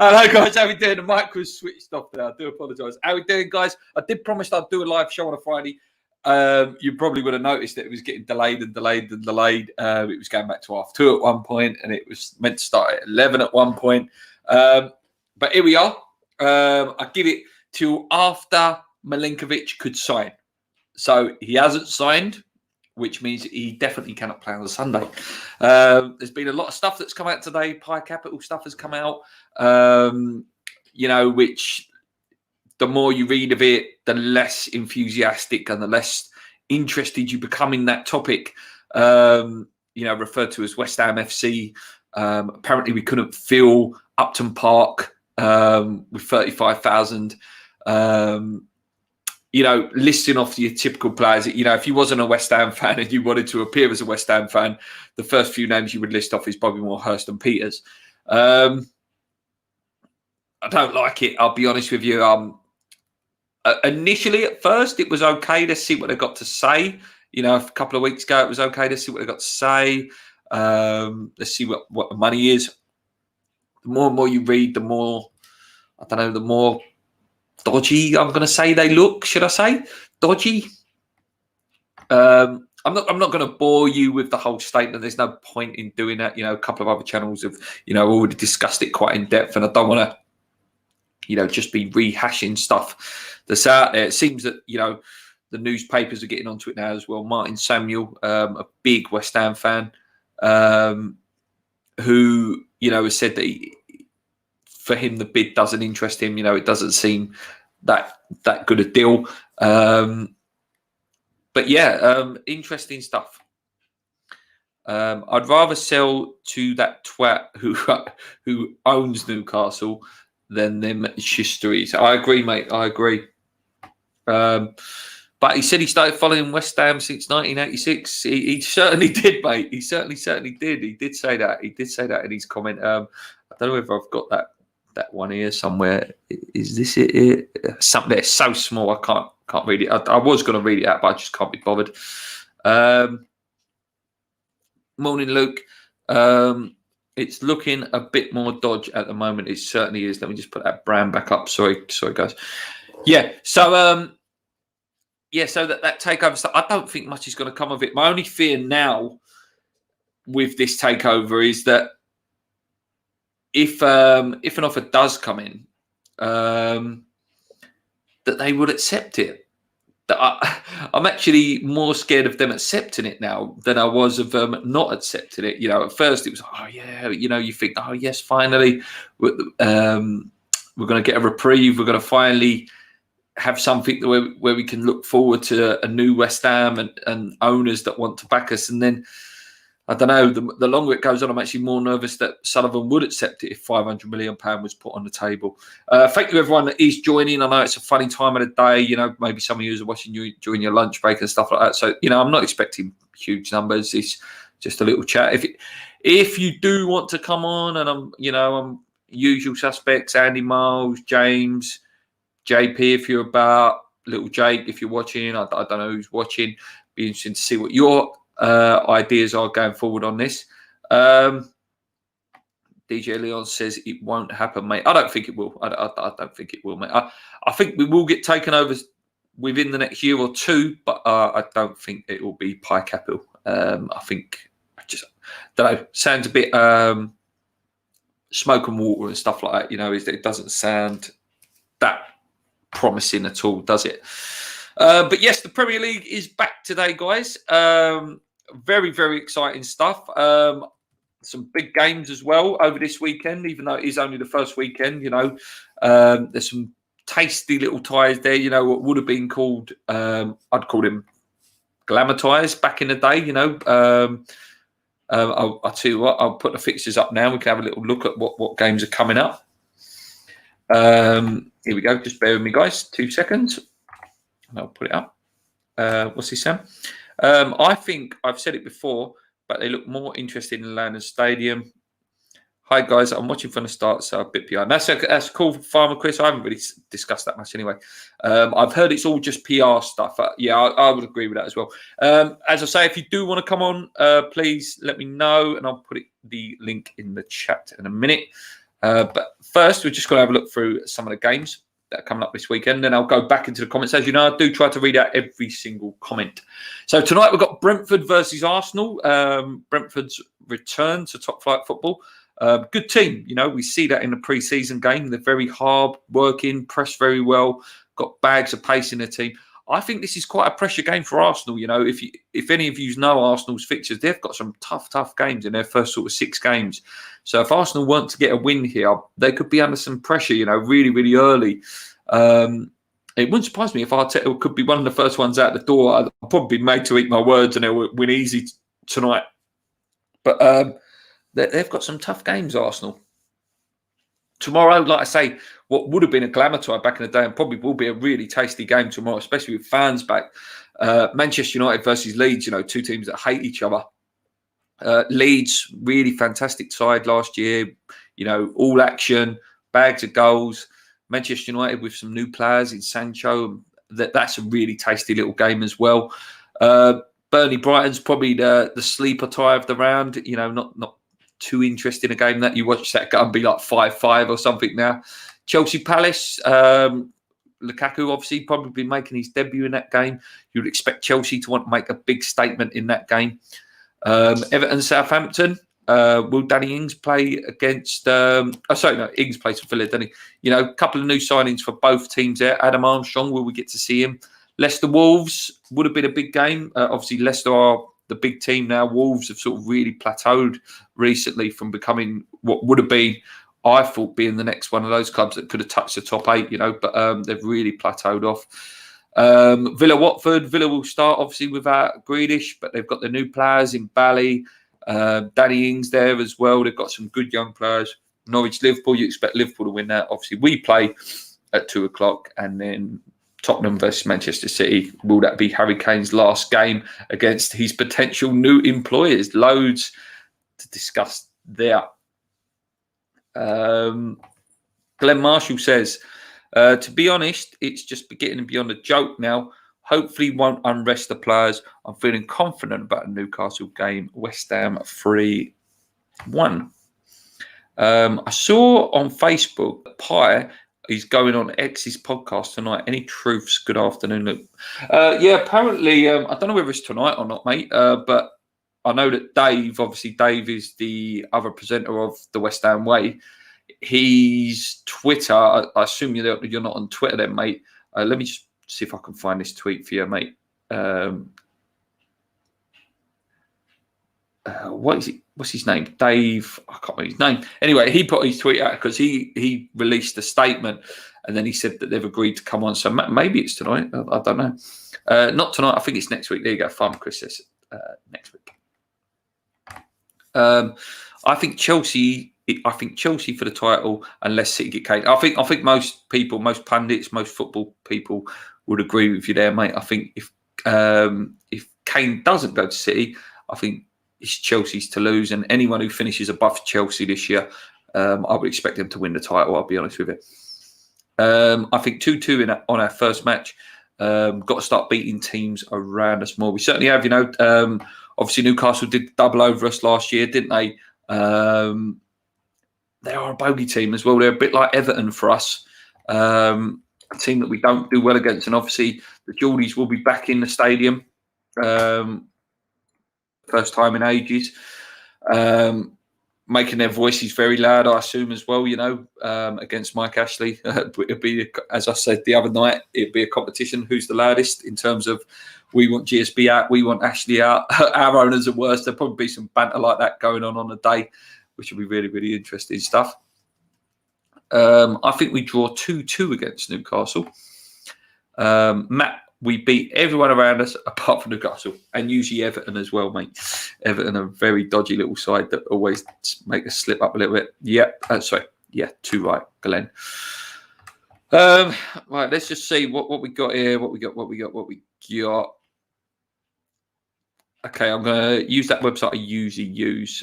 Hello guys, how we doing? The mic was switched off there. I do apologise. How we doing, guys? I did promise I'd do a live show on a Friday. You probably would have noticed that it was getting delayed and delayed and delayed. It was going back to 2:30 at one point, and it was meant to start at 11 at one point. But here we are. I give it till after Milinkovic could sign. So he hasn't signed, which means he definitely cannot play on the Sunday. There's been a lot of stuff that's come out today. Pi Capital stuff has come out, which the more you read of it, the less enthusiastic and the less interested you become in that topic, referred to as West Ham FC. Apparently we couldn't fill Upton Park with 35,000. Listing off your typical players. If you wasn't a West Ham fan and you wanted to appear as a West Ham fan, the first few names you would list off is Bobby Moore, Hurst and Peters. I don't like it, I'll be honest with you. Initially, at first, it was okay to see what they got to say. A couple of weeks ago, it was okay to see what they got to say. Let's see what the money is. The more and more you read, the more, the more dodgy I'm going to say they look. Should I say dodgy? I'm not going to bore you with the whole statement. There's no point in doing that. A couple of other channels have already discussed it quite in depth, and I don't want to just be rehashing stuff that's out there. It seems that the newspapers are getting onto it now as well. Martin Samuel, a big West Ham fan, who has said that for him the bid doesn't interest him. It doesn't seem that good a deal. But yeah, interesting stuff. I'd rather sell to that twat who owns Newcastle than them histories. I agree, mate. I agree. But he said he started following West Ham since 1986. He certainly did, mate. He certainly did. He did say that. He did say that in his comment. I don't know if I've got that one here somewhere. Is this it? Something that's so small I can't read it. I was going to read it out, but I just can't be bothered. Morning, Luke. It's looking a bit more dodge at the moment. It certainly is. Let me just put that brand back up. Sorry, guys. Yeah. So so that takeover stuff, I don't think much is going to come of it. My only fear now with this takeover is that if an offer does come in, that they would accept it. That I'm actually more scared of them accepting it now than I was of them not accepting it. At first it was, you think, oh yes, finally, we're going to get a reprieve. We're going to finally have something where we can look forward to a new West Ham and owners that want to back us. And then, I don't know, the longer it goes on, I'm actually more nervous that Sullivan would accept it if £500 million was put on the table. Thank you, everyone that is joining. I know it's a funny time of the day. Maybe some of you are watching you during your lunch break and stuff like that. So, I'm not expecting huge numbers. It's just a little chat. If you do want to come on, and I'm usual suspects, Andy Miles, James, JP, if you're about, little Jake, if you're watching, I don't know who's watching. Be interesting to see what your ideas are going forward on this. DJ Leon says it won't happen, mate. I don't think it will. I don't think it will, mate. I think we will get taken over within the next year or two, but I don't think it will be Pi Capital. I think, I don't know, sounds a bit smoke and water and stuff like that. It doesn't sound that promising at all, does it? But yes, the Premier League is back today, guys. Very, very exciting stuff. Some big games as well over this weekend, even though it is only the first weekend. There's some tasty little ties there. What would have been called, I'd call them glamour ties back in the day. I'll tell you what, I'll put the fixtures up now. We can have a little look at what games are coming up. Here we go. Just bear with me, guys. 2 seconds. And I'll put it up. What's this, Sam? I think I've said it before, but they look more interested in London Stadium. Hi guys, I'm watching from the start, so a bit behind. That's cool, Farmer Chris. I haven't really discussed that much anyway. I've heard it's all just PR stuff. Yeah, I would agree with that as well. As I say, if you do want to come on, please let me know, and I'll put the link in the chat in a minute. But first, we're just going to have a look through some of the games that are coming up this weekend. Then I'll go back into the comments. As you know, I do try to read out every single comment. So tonight we've got Brentford versus Arsenal. Brentford's return to top flight football. Good team, we see that in the pre-season game. They're very hard working, press very well, got bags of pace in their team. I think this is quite a pressure game for Arsenal. If any of you know Arsenal's fixtures, they've got some tough games in their first sort of 6 games. So if Arsenal want to get a win here, they could be under some pressure, really, really early. It wouldn't surprise me if Arteta could be one of the first ones out the door. I'll probably be made to eat my words and they'll win easy tonight. But they've got some tough games, Arsenal. Tomorrow, like I say, what would have been a glamour tie back in the day and probably will be a really tasty game tomorrow, especially with fans back. Manchester United versus Leeds, 2 teams that hate each other. Leeds, really fantastic side last year, all action, bags of goals. Manchester United with some new players in Sancho. That's a really tasty little game as well. Burnley Brighton's probably the sleeper tie of the round, not too interesting a game that you watch that and be like 5-5 or something now. Chelsea Palace, Lukaku obviously probably making his debut in that game. You'd expect Chelsea to want to make a big statement in that game. Everton Southampton, will Danny Ings play against Ings plays for Villa, doesn't he? A couple of new signings for both teams there. Adam Armstrong, will we get to see him? Leicester Wolves would have been a big game. Obviously Leicester are the big team now. Wolves have sort of really plateaued recently from becoming what would have been, I thought, being the next one of those clubs that could have touched the top 8, but they've really plateaued off. Villa Watford. Villa will start obviously without Grealish, but they've got the new players in Bally, Danny Ings there as well. They've got some good young players. Norwich Liverpool, you expect Liverpool to win that. Obviously we play at 2:00, and then Tottenham versus Manchester City. Will that be Harry Kane's last game against his potential new employers? Loads to discuss there. Glenn Marshall says, to be honest, it's just getting beyond a joke now. Hopefully won't unrest the players. I'm feeling confident about the Newcastle game. West Ham 3-1. I saw on Facebook that Pye is going on X's podcast tonight. Any truths? Good afternoon, Luke. Yeah, apparently, I don't know whether it's tonight or not, mate, but I know that Dave is the other presenter of the West Ham Way. His Twitter, I assume you're not on Twitter then, mate. Let me just see if I can find this tweet for you, mate. What is it? What's his name? Dave. I can't remember his name. Anyway, he put his tweet out because he released a statement, and then he said that they've agreed to come on. So maybe it's tonight. I don't know. Not tonight. I think it's next week. There you go. Farmer Chris says next week. I think Chelsea for the title, unless City get Kane. I think most people, most pundits, most football people would agree with you there, mate. I think if Kane doesn't go to City, I think it's Chelsea's to lose, and anyone who finishes above Chelsea this year, I would expect them to win the title. I'll be honest with you. I think 2-2 on our first match. Got to start beating teams around us more. We certainly have. Obviously Newcastle did double over us last year, didn't they? They are a bogey team as well. They're a bit like Everton for us. A team that we don't do well against, and obviously the Geordies will be back in the stadium. First time in ages, making their voices very loud, I assume, as well, against Mike Ashley. It'd be, as I said the other night, it'd be a competition. Who's the loudest in terms of we want GSB out, we want Ashley out, our owners are worse. There'll probably be some banter like that going on the day, which will be really, really interesting stuff. I think we draw 2-2 against Newcastle. Matt, we beat everyone around us apart from Newcastle, and usually Everton as well, mate. Everton are a very dodgy little side that always make us slip up a little bit. Yeah, too right, Glenn. Right, let's just see what we got here. What we got. Okay, I'm going to use that website I usually use.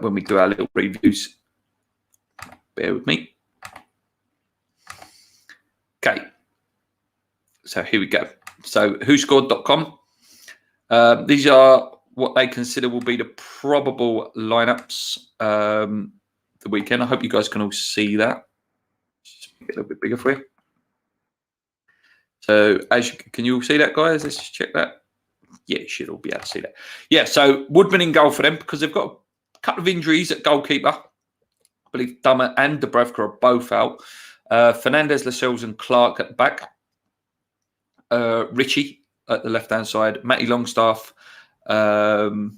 when we do our little reviews. Bear with me. Okay. So here we go. So whoscored.com. These are what they consider will be the probable lineups the weekend. I hope you guys can all see that. Just make it a little bit bigger for you. So can you all see that, guys? Let's just check that. Yeah, you should all be able to see that. Yeah, so Woodman in goal for them because they've got a couple of injuries at goalkeeper. I believe Dummer and Dubravka are both out. Fernandez, Lascelles and Clark at the back. Richie at the left-hand side. Matty Longstaff. Hayden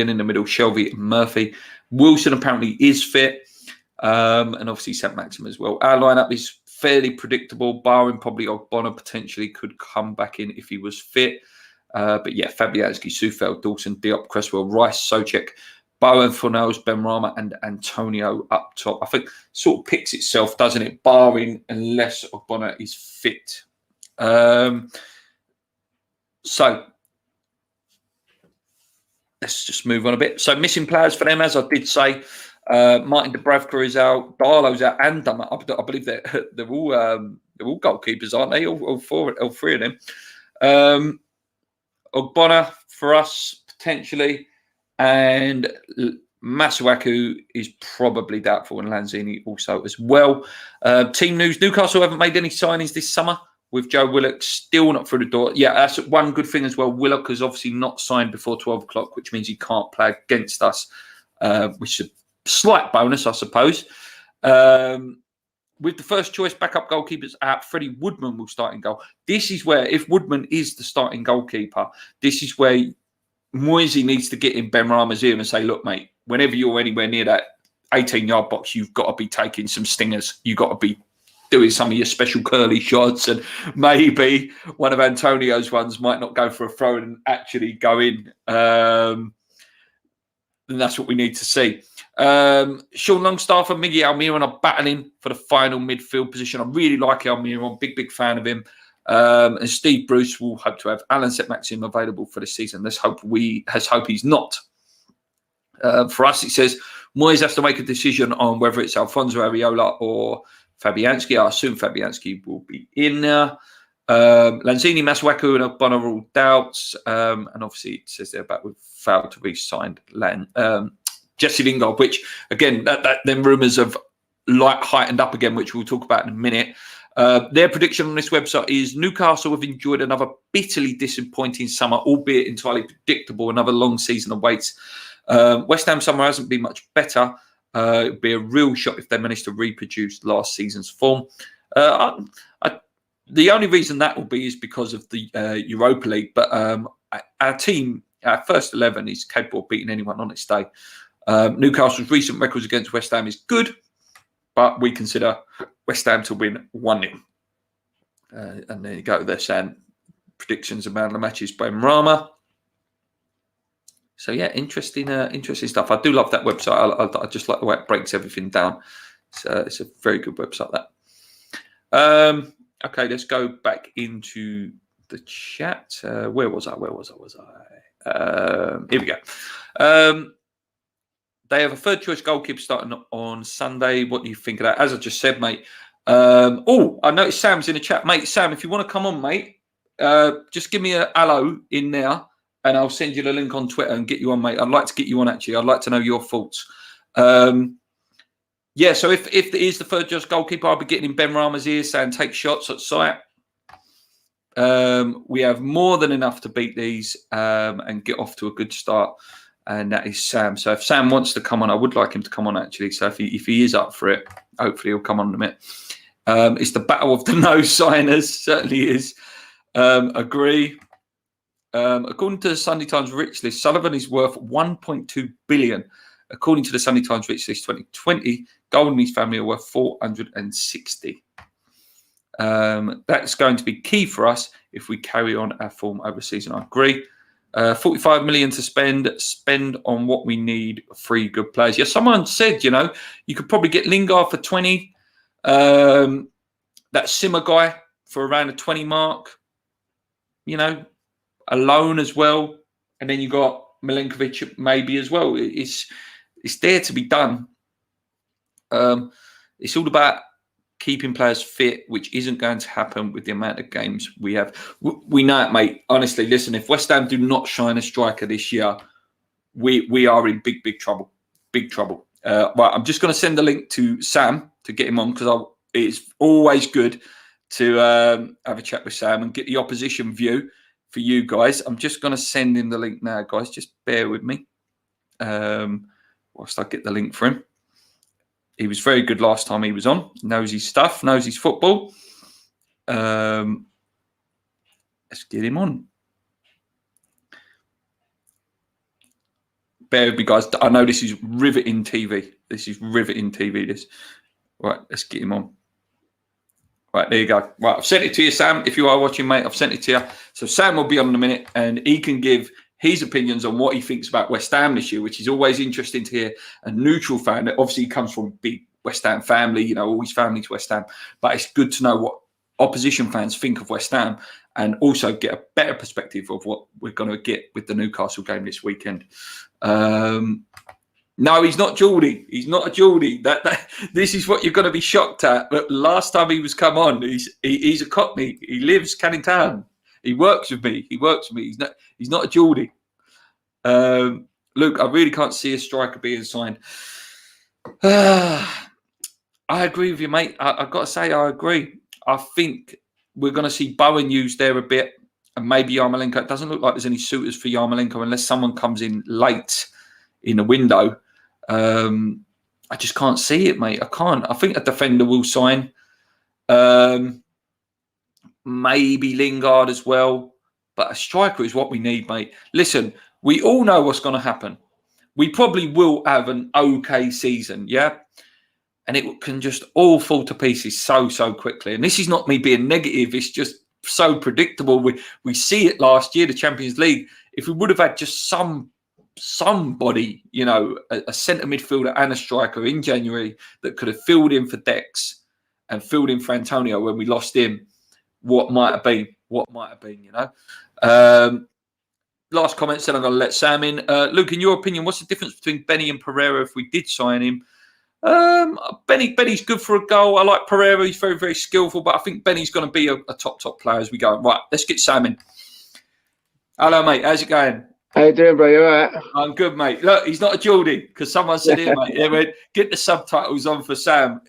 in the middle. Shelby and Murphy. Wilson apparently is fit. And obviously St. Maxim as well. Our lineup is fairly predictable, barring probably Ogbonna potentially could come back in if he was fit. But yeah, Fabianski, Sufeld, Dawson, Diop, Cresswell, Rice, Socek, Bowen, Fornells, Benrahma and Antonio up top. I think sort of picks itself, doesn't it? Barring unless Ogbonna is fit. So let's just move on a bit. So missing players for them, as I did say, Martin Dubravka is out, Darlow's out, and I believe they're all goalkeepers, aren't they? All three of them. Ogbonna for us potentially, and Masuaku is probably doubtful, and Lanzini also as well. Team news: Newcastle haven't made any signings this summer. With Joe Willock still not through the door. Yeah, that's one good thing as well. Willock has obviously not signed before 12 o'clock, which means he can't play against us, which is a slight bonus, I suppose. With the first choice backup goalkeepers out, Freddie Woodman will start in goal. This is where, if Woodman is the starting goalkeeper, this is where Moisey needs to get in Benrahma's ear and say, look, mate, whenever you're anywhere near that 18-yard box, you've got to be taking some stingers. You've got to be doing some of your special curly shots, and maybe one of Antonio's ones might not go for a throw and actually go in. And that's what we need to see. Sean Longstaff and Miggy Almiron are battling for the final midfield position. I really like Almiron, big fan of him. And Steve Bruce will hope to have Alan St-Maxim available for the season. Let's hope he's not. For us, it says Moyes has to make a decision on whether it's Alfonso Areola or Fabianski. I assume Fabianski will be in there. Lanzini, Masuaku and Ogbonna are all doubts. And obviously it says there about we've failed to be signed Jesse Lingard, which again, them rumours have heightened up again, which we'll talk about in a minute. Their prediction on this website is Newcastle have enjoyed another bitterly disappointing summer, albeit entirely predictable. Another long season awaits. West Ham summer hasn't been much better. It would be a real shock if they managed to reproduce last season's form. The only reason that will be is because of the Europa League. But our team, our first 11, is capable of beating anyone on its day. Newcastle's recent records against West Ham is good, but we consider West Ham to win 1-0. And there you go. They're saying predictions about the matches by Benrahma. So yeah, interesting stuff. I do love that website. I just like the way it breaks everything down. It's a very good website. That. Okay, let's go back into the chat. Where was I? Here we go. They have a third choice goalkeeper starting on Sunday. What do you think of that? As I just said, mate. I noticed Sam's in the chat, mate. Sam, if you want to come on, mate, just give me a hello in there. And I'll send you the link on Twitter and get you on, mate. I'd like to get you on, actually. I'd like to know your thoughts. Yeah, so if it is the third choice goalkeeper, I'll be getting in Benrahma's ear saying take shots at sight. We have more than enough to beat these and get off to a good start. And that is Sam. So if Sam wants to come on, I would like him to come on, actually. So if he is up for it, hopefully he'll come on in a minute. It's the battle of the no signers. Certainly is. Agree. According to the Sunday Times Rich List, Sullivan is worth 1.2 billion. According to the Sunday Times Rich List 2020, Gold and his family are worth 460. That's going to be key for us if we carry on our form over season. I agree. 45 million to spend on what we need. 3 good players. Yeah, someone said, you could probably get Lingard for 20. That Simmer guy for around the 20 mark. A loan as well, and then you got Milinkovic maybe as well. It's there to be done. It's all about keeping players fit, which isn't going to happen with the amount of games we have. We know it, mate. Honestly, listen, if West Ham do not shine a striker this year, we are in big trouble. Big trouble. Right, I'm just going to send the link to Sam to get him on, because it's always good to have a chat with Sam and get the opposition view for you guys. I'm just going to send him the link now, guys. Just bear with me whilst I get the link for him. He was very good last time he was on. Knows his stuff, knows his football. Let's get him on. Bear with me, guys. I know this is riveting TV. This. Right, let's get him on. Right, there you go. Right, I've sent it to you, Sam. If you are watching, mate, I've sent it to you. So Sam will be on in a minute, and he can give his opinions on what he thinks about West Ham this year, which is always interesting to hear a neutral fan. Obviously, he comes from a big West Ham family, you know, all his family's West Ham. But it's good to know what opposition fans think of West Ham, and also get a better perspective of what we're going to get with the Newcastle game this weekend. No, he's not Geordie. He's not a Geordie. This is what you're going to be shocked at. But last time he was come on, he's a Cockney. He lives Canning Town. He works with me. He's not a Geordie. Luke, I really can't see a striker being signed. I agree with you, mate. I've got to say, I agree. I think we're going to see Bowen used there a bit, and maybe Yarmolenko. It doesn't look like there's any suitors for Yarmolenko unless someone comes in late in the window. I just can't see it, mate. I can't. I think a defender will sign. Maybe Lingard as well. But a striker is what we need, mate. Listen, we all know what's going to happen. We probably will have an okay season, yeah? And it can just all fall to pieces so quickly. And this is not me being negative. It's just so predictable. We see it last year, the Champions League. If we would have had just somebody, you know, a centre midfielder and a striker in January that could have filled in for Dex and filled in for Antonio when we lost him, what might have been, you know. Last comment said I'm going to let Sam in. Luke, in your opinion, what's the difference between Benny and Pereira if we did sign him? Benny's good for a goal. I like Pereira. He's very skillful, but I think Benny's going to be a top player as we go. Right, let's get Sam in. Hello, mate. How's it going? How you doing, bro? You all right? I'm good, mate. Look, he's not a Geordie, because someone said here, mate. They went, get the subtitles on for Sam.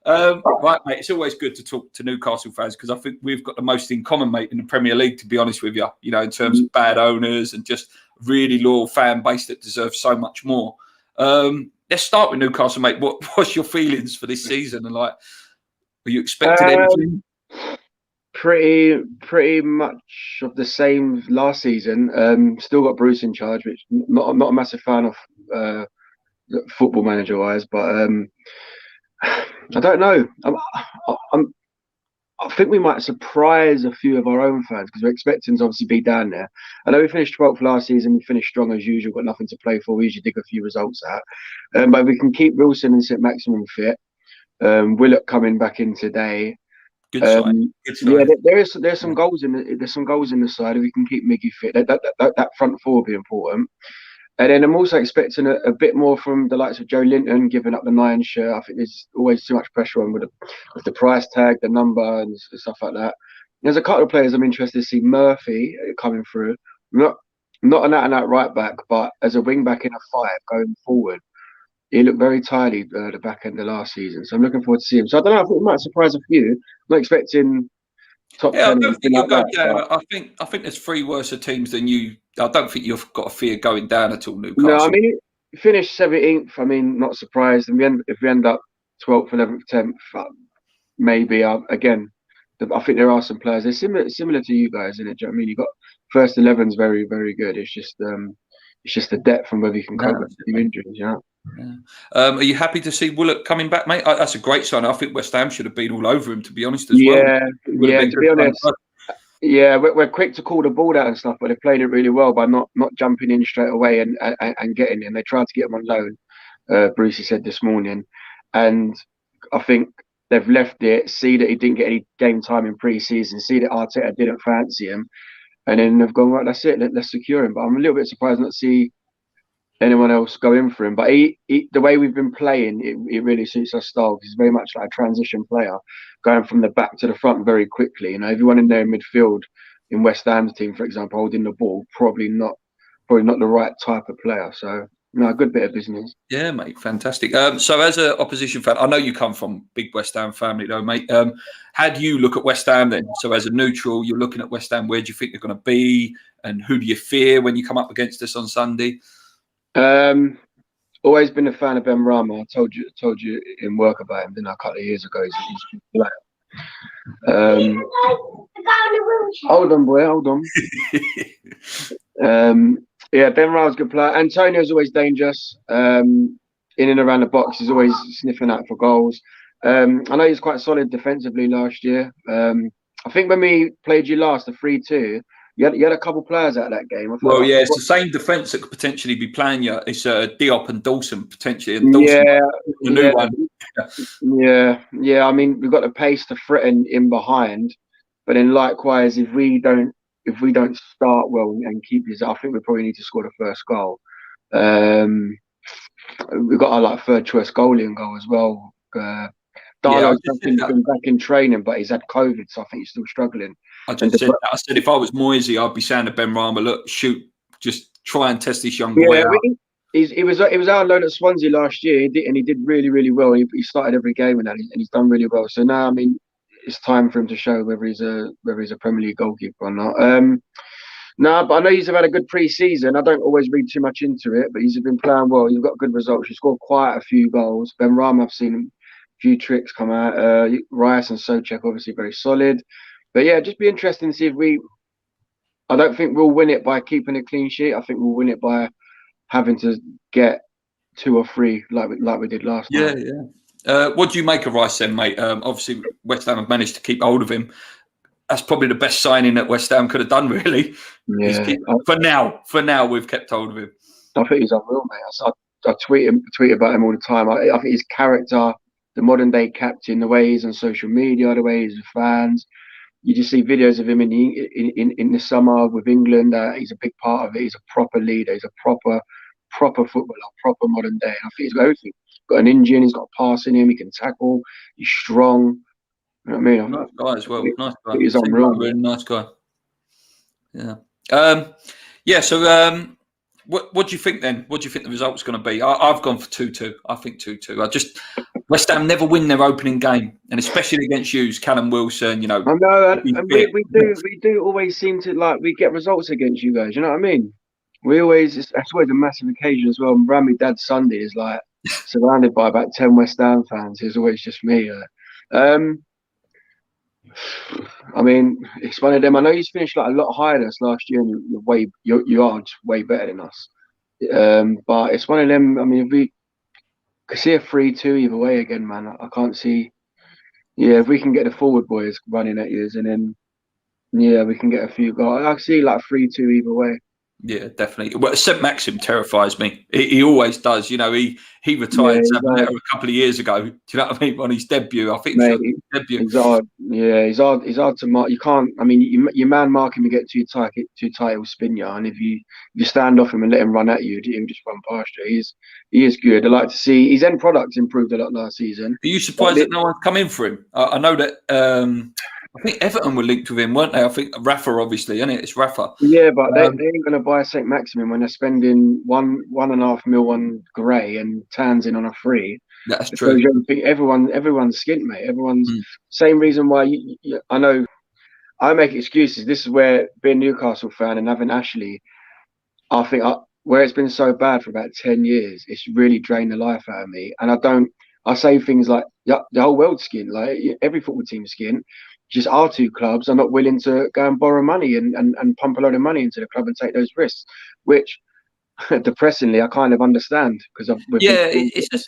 Right, mate. It's always good to talk to Newcastle fans, because I think we've got the most in common, mate, in the Premier League, to be honest with you. You know, in terms of bad owners and just really loyal fan base that deserves so much more. Let's start with Newcastle, mate. What's your feelings for this season? And like, are you expecting anything? Pretty much of the same last season. Still got Bruce in charge, which I'm not a massive fan of football manager wise, but I don't know. I think we might surprise a few of our own fans, because we're expecting to obviously be down there. I know we finished 12th last season. We finished strong as usual. Got nothing to play for. We usually dig a few results out, but we can keep Wilson and St Maximum fit. Willock coming back in today. Good sign. Yeah, there's some goals in the side. If we can keep Miggy fit, that front four will be important. And then I'm also expecting a bit more from the likes of Joe Linton giving up the 9 shirt. I think there's always too much pressure on with the price tag, the number, and stuff like that. There's a couple of players I'm interested to see. Murphy coming through, not an out-and-out right back, but as a wing back in a 5 going forward. He looked very tidy the back end of last season, so I'm looking forward to seeing him. So I don't know. I think it might surprise a few. I'm not expecting top 10. I don't think you'll go down. I think there's 3 worse teams than you. I don't think you've got a fear going down at all, Newcastle. No, I mean, finished 17th. I mean, not surprised. And if we end up 12th, 11th, 10th, maybe again. I think there are some players. They're similar to you guys, isn't it? Do you know what I mean? You got first 11's very good. It's just the depth and whether you can cope with the injuries. You know. Yeah. Are you happy to see Willock coming back, mate? That's a great sign. I think West Ham should have been all over him, to be honest, as well. Yeah. To be honest, we're quick to call the ball out and stuff, but they're playing it really well by not jumping in straight away and getting in. They tried to get him on loan. Brucey said this morning, and I think they've left it. See that he didn't get any game time in pre-season. See that Arteta didn't fancy him, and then they've gone, right, that's it, let's secure him. But I'm a little bit surprised not to see anyone else go in for him. But the way we've been playing, it really suits our style, because he's very much like a transition player, going from the back to the front very quickly. You know, everyone in there in midfield in West Ham's team, for example, holding the ball, probably not the right type of player. So no, a good bit of business. Yeah, mate, fantastic. So as an opposition fan, I know you come from big West Ham family, though, mate. How do you look at West Ham then? So as a neutral, you're looking at West Ham. Where do you think they're going to be, and who do you fear when you come up against us on Sunday? Always been a fan of Ben Rama. I told you in work about him, didn't I, a couple of years ago. He's a player. Hold on, boy, hold on. Yeah, Ben Rama's a good player. Antonio's always dangerous. In and around the box, he's always sniffing out for goals. I know he's quite solid defensively last year. I think when we played you last, the 3-2, you had a couple players out of that game. Well, yeah, it's the same defence that could potentially be playing you. It's Diop and Dawson potentially. And Dawson, the new one. Yeah. I mean, we've got the pace to threaten in behind, but then likewise, if we don't start well and keep this, I think we probably need to score the first goal. We've got our third choice goalie in goal as well. Darlow's been back in training, but he's had COVID, so I think he's still struggling. I said if I was Moisey, I'd be saying to Ben Rama, look, shoot, just try and test this young boy out. It was our loan at Swansea last year, and he did really, really well. He started every game and he's done really well. So now, I mean, it's time for him to show whether he's a Premier League goalkeeper or not. No, but I know he's had a good pre-season. I don't always read too much into it, but he's been playing well. He's got good results. He scored quite a few goals. Ben Rama, I've seen him, a few tricks come out. Rice and Souček, obviously very solid. But yeah, just be interesting to see if I don't think we'll win it by keeping a clean sheet. I think we'll win it by having to get 2 or 3 like we did last time. Yeah. What do you make of Rice then, mate? Obviously, West Ham have managed to keep hold of him. That's probably the best signing that West Ham could have done, really. Yeah. For now, we've kept hold of him. I think he's unreal, mate. I tweet about him all the time. I think his character, the modern day captain, the way he's on social media, the way he's with fans. You just see videos of him in the summer with England. He's a big part of it. He's a proper leader. He's a proper footballer, proper modern day. And I think he's got everything. He's got an engine. He's got a pass in him. He can tackle. He's strong. You know what I mean? Nice guy as well. Nice guy. He's unreal. Really nice guy. Yeah. So, what do you think then? What do you think the result's going to be? I've gone for 2-2. I think 2-2. West Ham never win their opening game, and especially against you, Callum Wilson. You know, I know, and we do always seem to we get results against you guys. You know what I mean? That's always a massive occasion as well. And around my dad's Sunday is surrounded by about 10 West Ham fans. It's always just me. I mean, it's one of them. I know you finished a lot higher than us last year, and you are just way better than us. But it's one of them. I mean, if we could see a 3-2 either way again, man, I can't see. Yeah, if we can get the forward boys running at you, and then we can get a few goals. I see 3-2 either way. Yeah, definitely. Well, St. Maxim terrifies me. He always does. You know, he retired a couple of years ago. Do you know what I mean? On his debut, I think. Mate, debut. He's hard. Yeah, he's hard to mark. You can't. I mean, you man mark him and get too tight, he'll spin you. And if you stand off him and let him run at you, he'll just run past you. He is good. I like to see his end product improved a lot last season. Are you surprised that no one's come in for him? I know that. I think Everton were linked with him, weren't they? I think Rafa, obviously, isn't it? It's Rafa. Yeah, but they ain't going to buy St. Maximin when they're spending 1.5 mil on Gray and Townsend on a free. That's true. Everyone's skint, mate. Everyone's same reason why I know. I make excuses. This is where being a Newcastle fan and having Ashley, I think where it's been so bad for about 10 years, it's really drained the life out of me. And I say things like the whole world's skint, like every football team's skint. Just our 2 clubs are not willing to go and borrow money and pump a load of money into the club and take those risks, which depressingly I kind of understand because it's a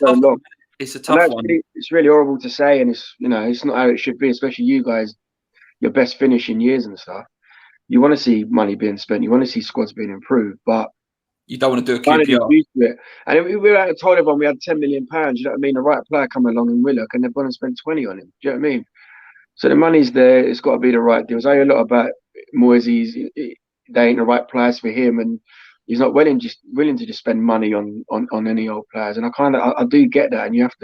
tough one. It's really horrible to say, and it's not how it should be, especially you guys, your best finishing years and stuff. You want to see money being spent, you want to see squads being improved, but you don't want to do a QPR. And if we were out told everyone we had £10 million, you know what I mean? The right player coming along in Willock, and they've gone and spent 20 on him. Do you know what I mean? So the money's there. It's got to be the right deals. I hear a lot about Moisey's. they ain't the right players for him, and he's not willing to just spend money on any old players. And I do get that, and you have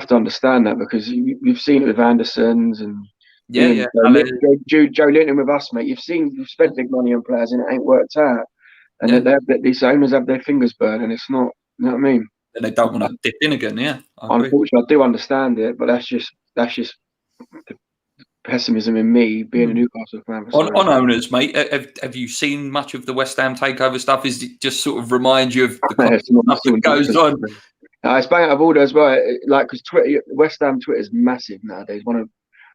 to understand that, because you've seen it with Andersons and Yeah. Joe Linton with us, mate. You've spent big money on players and it ain't worked out, and these owners have their fingers burned, and it's not. You know what I mean? And they don't want to dip in again. Yeah, unfortunately, I do understand it, but that's just the pessimism in me, being a Newcastle fan. On owners, mate, have you seen much of the West Ham takeover stuff? Is it just sort of remind you of the kind of stuff that goes on? It's bang out of order as well. Because West Ham Twitter is massive nowadays.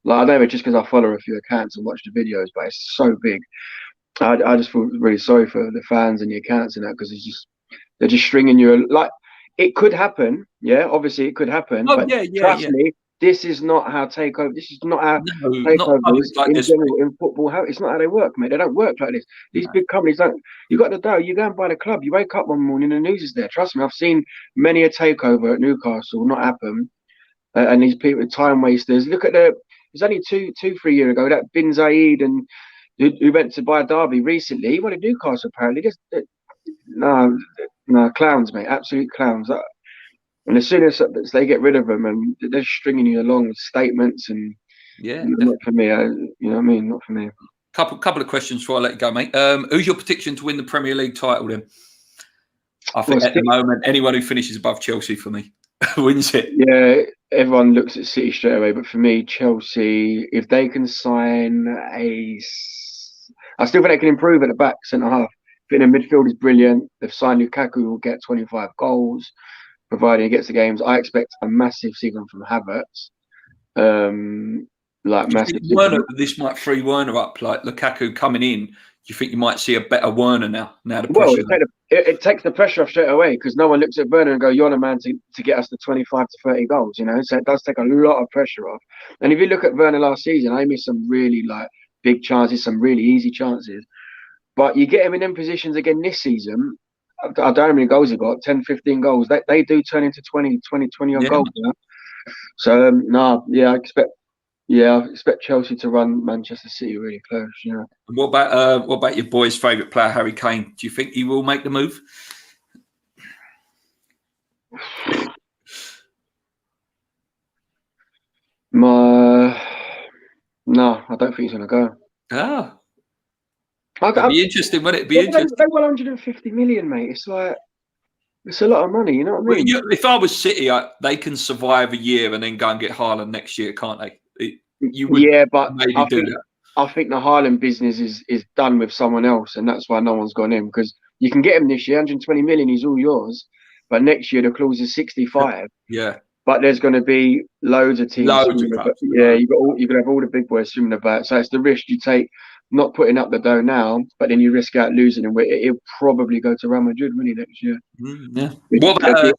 I know it just because I follow a few accounts and watch the videos, but it's so big. I just feel really sorry for the fans and the accounts and that, because they're just stringing you. Like, it could happen, yeah. Obviously, it could happen. Oh, but trust me, this is not how takeover. This is not how takeovers in general in football. It's not how they work, mate. They don't work like this. These big companies don't. You got the dough. You go and buy the club. You wake up one morning, the news is there. Trust me, I've seen many a takeover at Newcastle not happen, and these people, time wasters. Look at it was only 3 years ago that Bin Zayed and who went to buy Derby recently. He wanted Newcastle apparently. No, clowns, mate. Absolute clowns. And as soon as they get rid of them, and they're stringing you along with statements, and not for me. You know what I mean? Not for me. Couple of questions before I let you go, mate. Who's your prediction to win the Premier League title then? I think at the moment, anyone who finishes above Chelsea for me wins it. Yeah, everyone looks at City straight away, but for me, Chelsea, if they can sign I still think they can improve at the back, centre half. I think the midfield is brilliant. They've signed Lukaku, who will get 25 goals, providing he gets the games. I expect a massive season from Havertz. This might free Werner up, like Lukaku coming in. Do you think you might see a better Werner now? It takes the pressure off straight away, because no one looks at Werner and go, "You're the man to get us to 25 to 30 goals." You know, so it does take a lot of pressure off. And if you look at Werner last season, he missed some really big chances, some really easy chances. But you get him in them positions again this season. I don't know how many goals he got, 10, 15 goals. They do turn into 20 odd goals. You know? So, I expect Chelsea to run Manchester City really close. You know. And what about your boy's favourite player, Harry Kane? Do you think he will make the move? No, I don't think he's going to go. Ah. It'd be interesting, wouldn't it? Be interesting. They won 150 million, mate. It's a lot of money. You know what I mean? If I was City, they can survive a year and then go and get Haaland next year, can't they? But I think the Haaland business is done with someone else, and that's why no one's gone in, because you can get him this year, 120 million, he's all yours. But next year the clause is 65. Yeah. But there's going to be loads of teams. You're going to have all the big boys swimming about. So it's the risk you take, not putting up the dough now, but then you risk out losing him. It'll probably go to Real Madrid really next year. Yeah. What about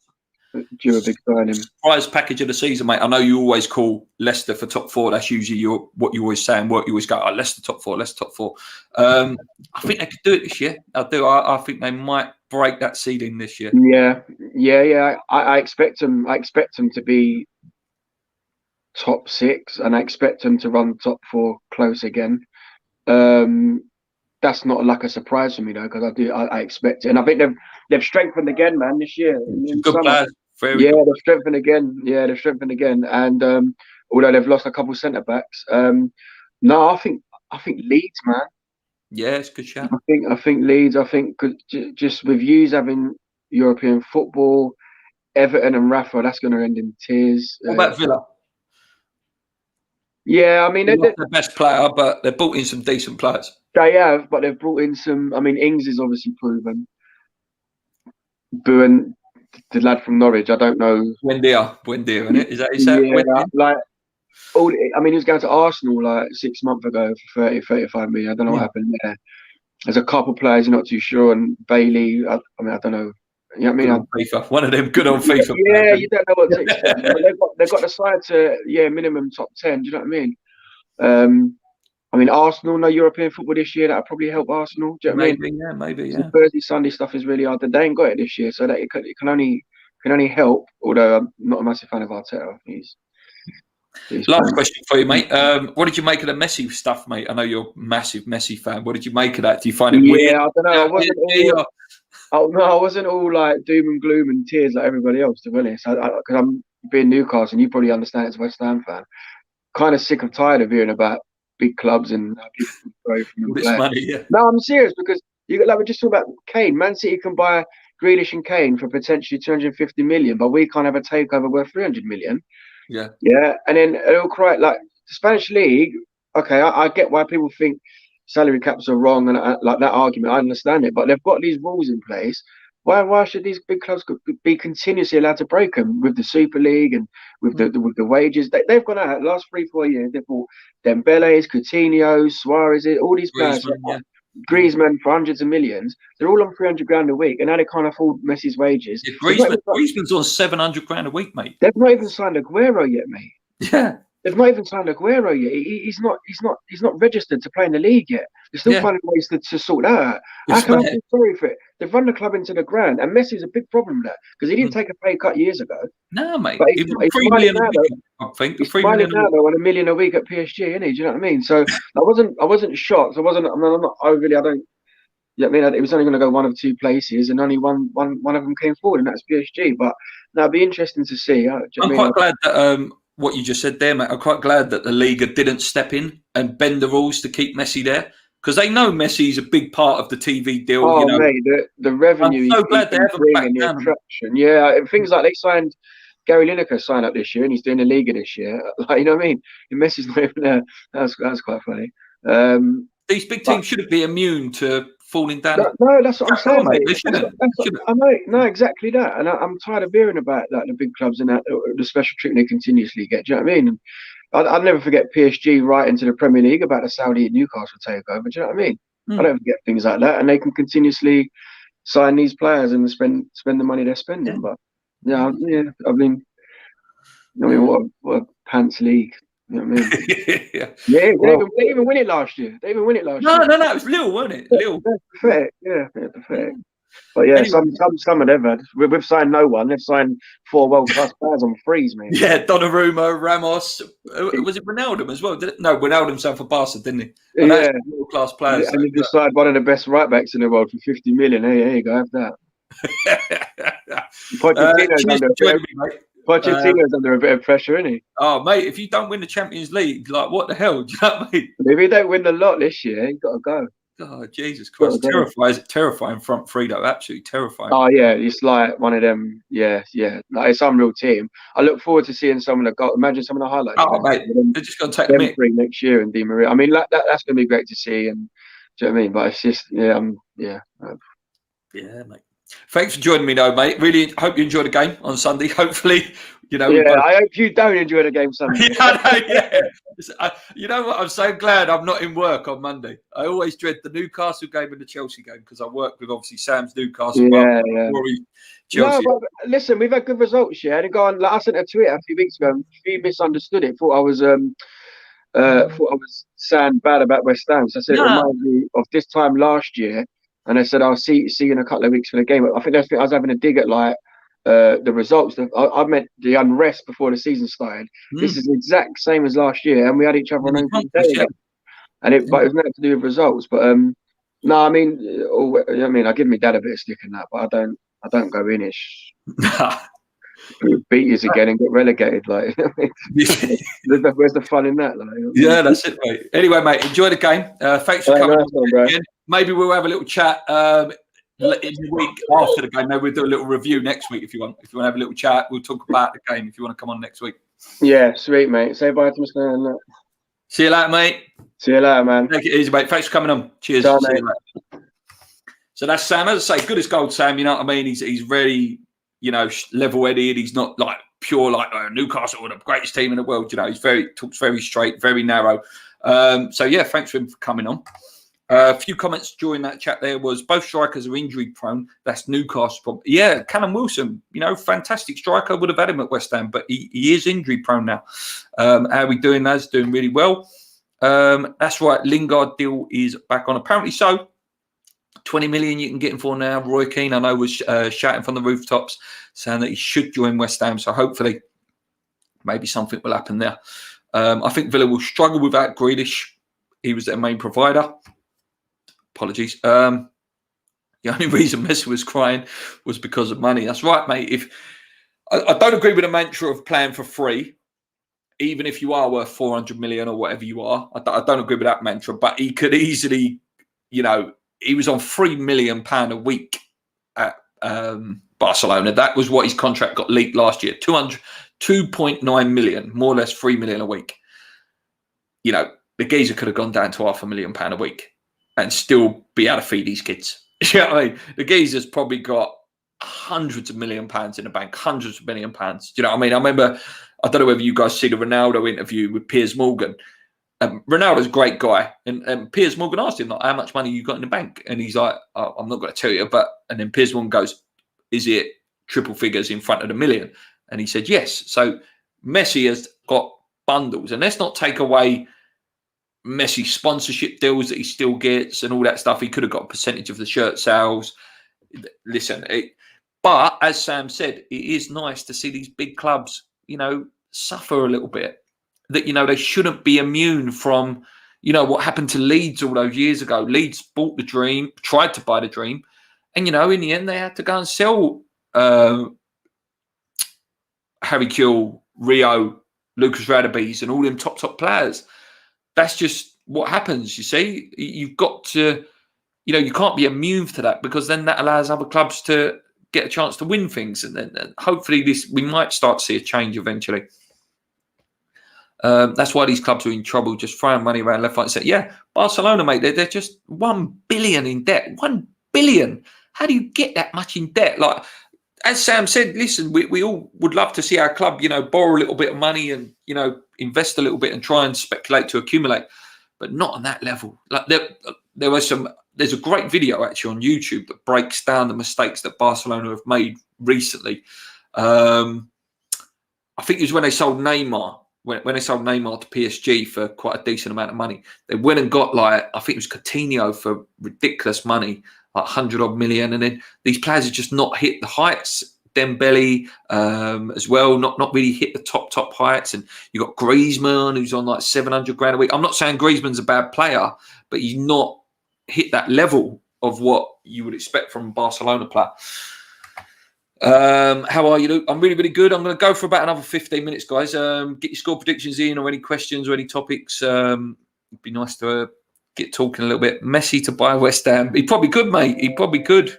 do a big signing? Surprise package of the season, mate? I know you always call Leicester for top 4. That's usually what you always say and what you always go, Leicester top 4, Leicester top 4. I think they could do it this year. I do. I think they might break that seeding this year. Yeah. I expect them. I expect them to be top 6, and I expect them to run top 4 close again. That's not like a surprise for me though, because I expect it, and I think they've strengthened again, man, this year. Good players. They've strengthened again. And although they've lost a couple of centre backs, no, I think Leeds, man. Yeah, it's a good shout. I think Leeds. I think just with yous having European football, Everton and Rafa, that's going to end in tears. What about Villa? Yeah, I mean they're not the best player, but they've brought in some decent players. They have, but they've brought in some. I mean, Ings is obviously proven. Buan, the lad from Norwich, I don't know. Buendia, isn't it? Is that like? I mean, he was going to Arsenal like 6 months ago for 35 million. I don't know what happened there. There's a couple of players you're not too sure, and Bailey. I don't know. You know what I mean? FIFA. One of them good on FIFA. Yeah, you don't know what to expect. They've got the side to minimum top 10. Do you know what I mean? I mean, Arsenal, no European football this year. That'll probably help Arsenal. Do you know what I mean? Maybe. So Thursday, Sunday stuff is really hard. They ain't got it this year, so that it can only help. Although I'm not a massive fan of Arteta. Last question for you, mate. What did you make of the Messi stuff, mate? I know you're a massive Messi fan. What did you make of that? Do you find it weird? I don't know. I wasn't all like doom and gloom and tears like everybody else, to be honest. Because I'm being Newcastle, and you probably understand as a West Ham fan. Kind of sick and tired of hearing about big clubs and how people go from this money. Yeah. No, I'm serious, because we're just talking about Kane. Man City can buy Grealish and Kane for potentially 250 million, but we can't have a takeover worth 300 million. Yeah. And then it'll cry like the Spanish league. Okay, I get why people think salary caps are wrong and like that argument. I understand it, but they've got these rules in place. Why should these big clubs be continuously allowed to break them with the Super League and with the wages? They've gone out the last 3-4 years. They've bought Dembele's, Coutinho, Suarez, all these players. Griezmann for hundreds of millions. They're all on 300 grand a week, and now they can't afford Messi's wages. Yeah, Griezmann's on 700 grand a week, mate. They've not even signed Aguero yet, mate. Yeah. They've not even signed Aguero yet. He's not registered to play in the league yet. They're still finding ways to sort that out. How can I feel sorry for it? They've run the club into the ground, and Messi's a big problem there because he didn't take a pay cut years ago. No, mate. But he's smiling now, though, on $1 million a week at PSG, isn't he? Do you know what I mean? So I wasn't shocked. I'm not overly. I don't. Yeah, I mean, it was only going to go one of two places, and only one of them came forward, and that's PSG. But now it'd be interesting to see. I'm quite glad that what you just said there, mate. I'm quite glad that the Liga didn't step in and bend the rules to keep Messi there, because they know Messi's a big part of the TV deal. Oh, mate, the revenue. I'm so glad they haven't backed down. Yeah, things like they signed Gary Lineker signed up this year, and he's doing the Liga this year. Like, you know what I mean? And Messi's not even there. That's quite funny. These big teams shouldn't be immune to falling down. No, that's what I'm saying, mate. They shouldn't. I know, no, exactly that. And I'm tired of hearing about that, the big clubs and that, the special treatment they continuously get. Do you know what I mean? And I'll never forget PSG right into the Premier League about the Saudi and Newcastle takeover. Do you know what I mean? I don't forget things like that. And they can continuously sign these players and spend the money they're spending. But I mean, what a pants league. You know what I mean? They even win it last year. They even win it last year. No, it was Lille, wasn't it? Lille. Pathetic. Yeah, pathetic. But yeah, anyway. some of them had. We've signed no one. They've signed 4 world-class players on freeze, man. Yeah, Donnarumma, Ramos. Was it Ronaldo as well? No, Ronaldo himself for Barca, didn't he? And world-class players. And you decide one of the best right-backs in the world for 50 million. Hey, here you go, have that. Pochettino's under a bit of pressure, isn't he? Oh, mate, if you don't win the Champions League, like, what the hell? Do you know what I mean? If you don't win the lot this year, you've got to go. Oh, Jesus Christ. Terrifying front three, though. Absolutely terrifying. Oh, yeah. It's like one of them. Yeah. Like, it's unreal team. I look forward to seeing some of the imagine some of the highlights. Oh, mate. They're just going to take them three next year and Di Maria. I mean, that's going to be great to see. And do you know what I mean? But it's just, yeah, mate. Thanks for joining me, though, mate. Really hope you enjoy the game on Sunday. Hopefully, you know. Yeah, I hope you don't enjoy the game Sunday. You know what? I'm so glad I'm not in work on Monday. I always dread the Newcastle game and the Chelsea game because I work with, obviously, Sam's Newcastle. Chelsea. No, but listen, we've had good results, yeah. And go on, like, I sent a tweet a few weeks ago. You misunderstood it. Thought I was saying bad about West Ham. So I said it reminds me of this time last year. And I said, I'll see you in a couple of weeks for the game. I think I was having a dig at like the results. I meant the unrest before the season started. This is the exact same as last year, and we had each other on open day again. But it was nothing to do with results. But no, I mean, I give my dad a bit of stick in that, but I don't go inish. Beat us again and get relegated. Like, where's the fun in that? Like, yeah, that's it, mate. Anyway, mate, enjoy the game. Thanks for coming on again. Maybe we'll have a little chat in the week after the game. Maybe we'll do a little review next week if you want. If you want to have a little chat, we'll talk about the game. If you want to come on next week. Yeah, sweet, mate. Say bye to Mr. See you later, mate. See you later, man. Take it easy, mate. Thanks for coming on. Cheers. Ciao, mate. So that's Sam. As I say, good as gold, Sam. You know what I mean? He's very, level-headed. He's not like pure like Newcastle are the greatest team in the world. You know, talks very straight, very narrow. So yeah, thanks for him for coming on. A few comments during that chat there was both strikers are injury prone. That's Newcastle problem. Yeah, Callum Wilson, fantastic striker. Would have had him at West Ham, but he is injury prone now. How are we doing, lads? Doing really well. That's right. Lingard deal is back on. Apparently so. 20 million you can get him for now. Roy Keane, I know, was shouting from the rooftops saying that he should join West Ham. So hopefully maybe something will happen there. I think Villa will struggle without Grealish. He was their main provider. Apologies. The only reason Messi was crying was because of money. That's right, mate. If I don't agree with the mantra of playing for free, even if you are worth 400 million or whatever you are. I don't agree with that mantra, but he could easily, he was on £3 million a week at Barcelona. That was what his contract got leaked last year. 2.9 million, more or less £3 million a week. The geezer could have gone down to £500,000 a week and still be able to feed these kids. You know what I mean? The geezer's probably got hundreds of £1 million in the bank, hundreds of £1 million. Do you know what I mean? I remember, I don't know whether you guys see the Ronaldo interview with Piers Morgan. Ronaldo's a great guy. And Piers Morgan asked him, like, how much money you got in the bank? And he's like, oh, I'm not going to tell you. And then Piers Morgan goes, is it triple figures in front of the million? And he said, yes. So Messi has got bundles. And let's not take away Messi sponsorship deals that he still gets and all that stuff. He could have got a percentage of the shirt sales. Listen, but as Sam said, it is nice to see these big clubs, suffer a little bit. That, they shouldn't be immune from, what happened to Leeds all those years ago. Leeds bought the dream, tried to buy the dream. And, in the end, they had to go and sell Harry Kewell, Rio, Lucas Radebys and all them top players. That's just what happens, you see. You've got to, you can't be immune to that, because then that allows other clubs to get a chance to win things. And then hopefully we might start to see a change eventually. That's why these clubs are in trouble, just throwing money around left, right, and centre. Yeah, Barcelona, mate, they're just 1 billion in debt. 1 billion. How do you get that much in debt? Like, as Sam said, listen, we all would love to see our club, borrow a little bit of money and, invest a little bit and try and speculate to accumulate, but not on that level. Like there's a great video actually on YouTube that breaks down the mistakes that Barcelona have made recently. I think it was when they sold Neymar. When they sold Neymar to PSG for quite a decent amount of money, they went and got, like, I think it was Coutinho for ridiculous money, like 100 odd million. And then these players have just not hit the heights. Dembele as well, not really hit the top heights. And you got Griezmann, who's on like 700 grand a week. I'm not saying Griezmann's a bad player, but he's not hit that level of what you would expect from a Barcelona player. How are you, Luke? I'm really, really good. I'm going to go for about another 15 minutes, guys. Get your score predictions in, or any questions or any topics. It'd be nice to get talking a little bit. Messi to buy West Ham. He probably could, mate. He probably could.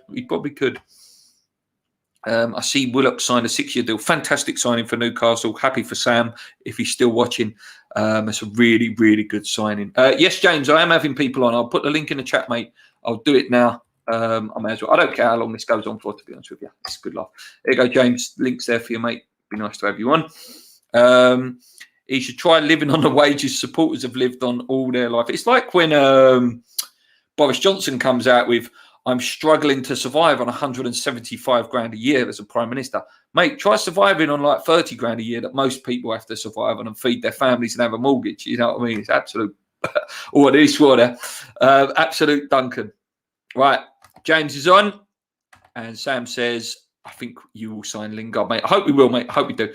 I see Willock signed a 6-year deal. Fantastic signing for Newcastle. Happy for Sam if he's still watching. It's a really, really good signing. Yes, James, I am having people on. I'll put the link in the chat, mate. I'll do it now. I may as well. I don't care how long this goes on for, to be honest with you. It's a good laugh. There you go, James. Link's there for you, mate. Be nice to have you on. He should try living on the wages supporters have lived on all their life. It's like when Boris Johnson comes out with, I'm struggling to survive on 175 grand a year as a prime minister. Mate, try surviving on like 30 grand a year that most people have to survive on and feed their families and have a mortgage. You know what I mean? It's absolute. Oh, it is water. Absolute Duncan. Right. James is on. And Sam says, I think you will sign Lingard, mate. I hope we will, mate. I hope we do.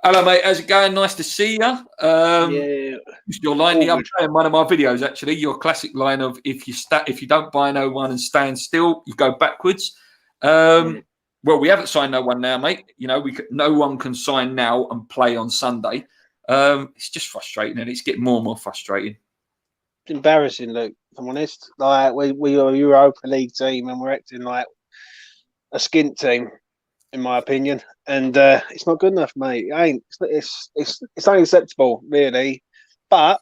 Hello, mate. How's it going? Nice to see you. Yeah. Your line the other day in one of my videos, actually, your classic line of if you don't buy no one and stand still, you go backwards. Well, we haven't signed no one now, mate. No one can sign now and play on Sunday. It's just frustrating, and it's getting more and more frustrating. It's embarrassing, Luke, if I'm honest. Like, we are a Europa League team and we're acting like a skint team, in my opinion. And it's not good enough, mate. It's unacceptable, really. But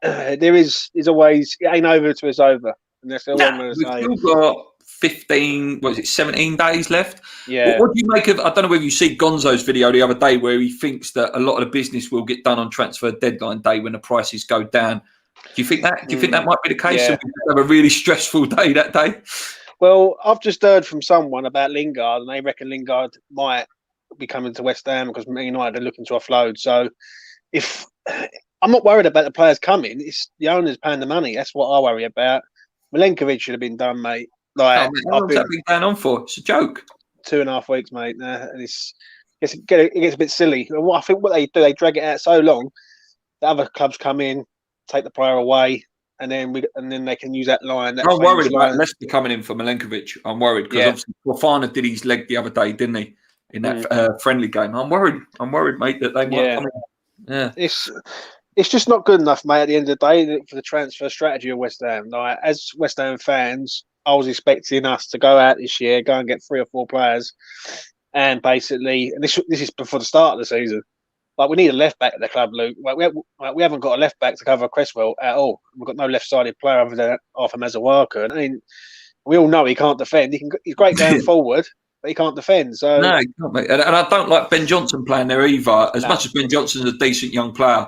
there is always, it ain't over till it's over. And that's all I'm going to say. We've still got 17 days left. Yeah. What do you make of, I don't know whether you see Gonzo's video the other day where he thinks that a lot of the business will get done on transfer deadline day when the prices go down. Do you think that might be the case? Yeah. So we have a really stressful day that day? Well, I've just heard from someone about Lingard, and they reckon Lingard might be coming to West Ham because Man United are looking to offload. So if I'm not worried about the players coming, it's the owners paying the money. That's what I worry about. Milenkovic should have been done, mate. Like, how long's that been going on for? It's a joke. 2.5 weeks, mate. And it gets a bit silly. I think what they do, they drag it out so long the other clubs come in, take the player away, and then they can use that line. That I'm worried about line. Leicester coming in for Milenkovic. I'm worried because Yeah. obviously Fofana did his leg the other day, didn't he? In that friendly game. I'm worried, mate, that they might come in. Yeah. It's just not good enough, mate, at the end of the day, for the transfer strategy of West Ham. Like, as West Ham fans, I was expecting us to go out this year, go and get 3 or 4 players, and basically, and this is before the start of the season. Like, we need a left back at the club, Luke. Like, we haven't got a left back to cover Cresswell at all. We've got no left-sided player other than Arthur Mazawaka. I mean, we all know he can't defend. He's great going forward, but he can't defend. So No, he can't, mate. And I don't like Ben Johnson playing there either. As much as Ben Johnson's a decent young player,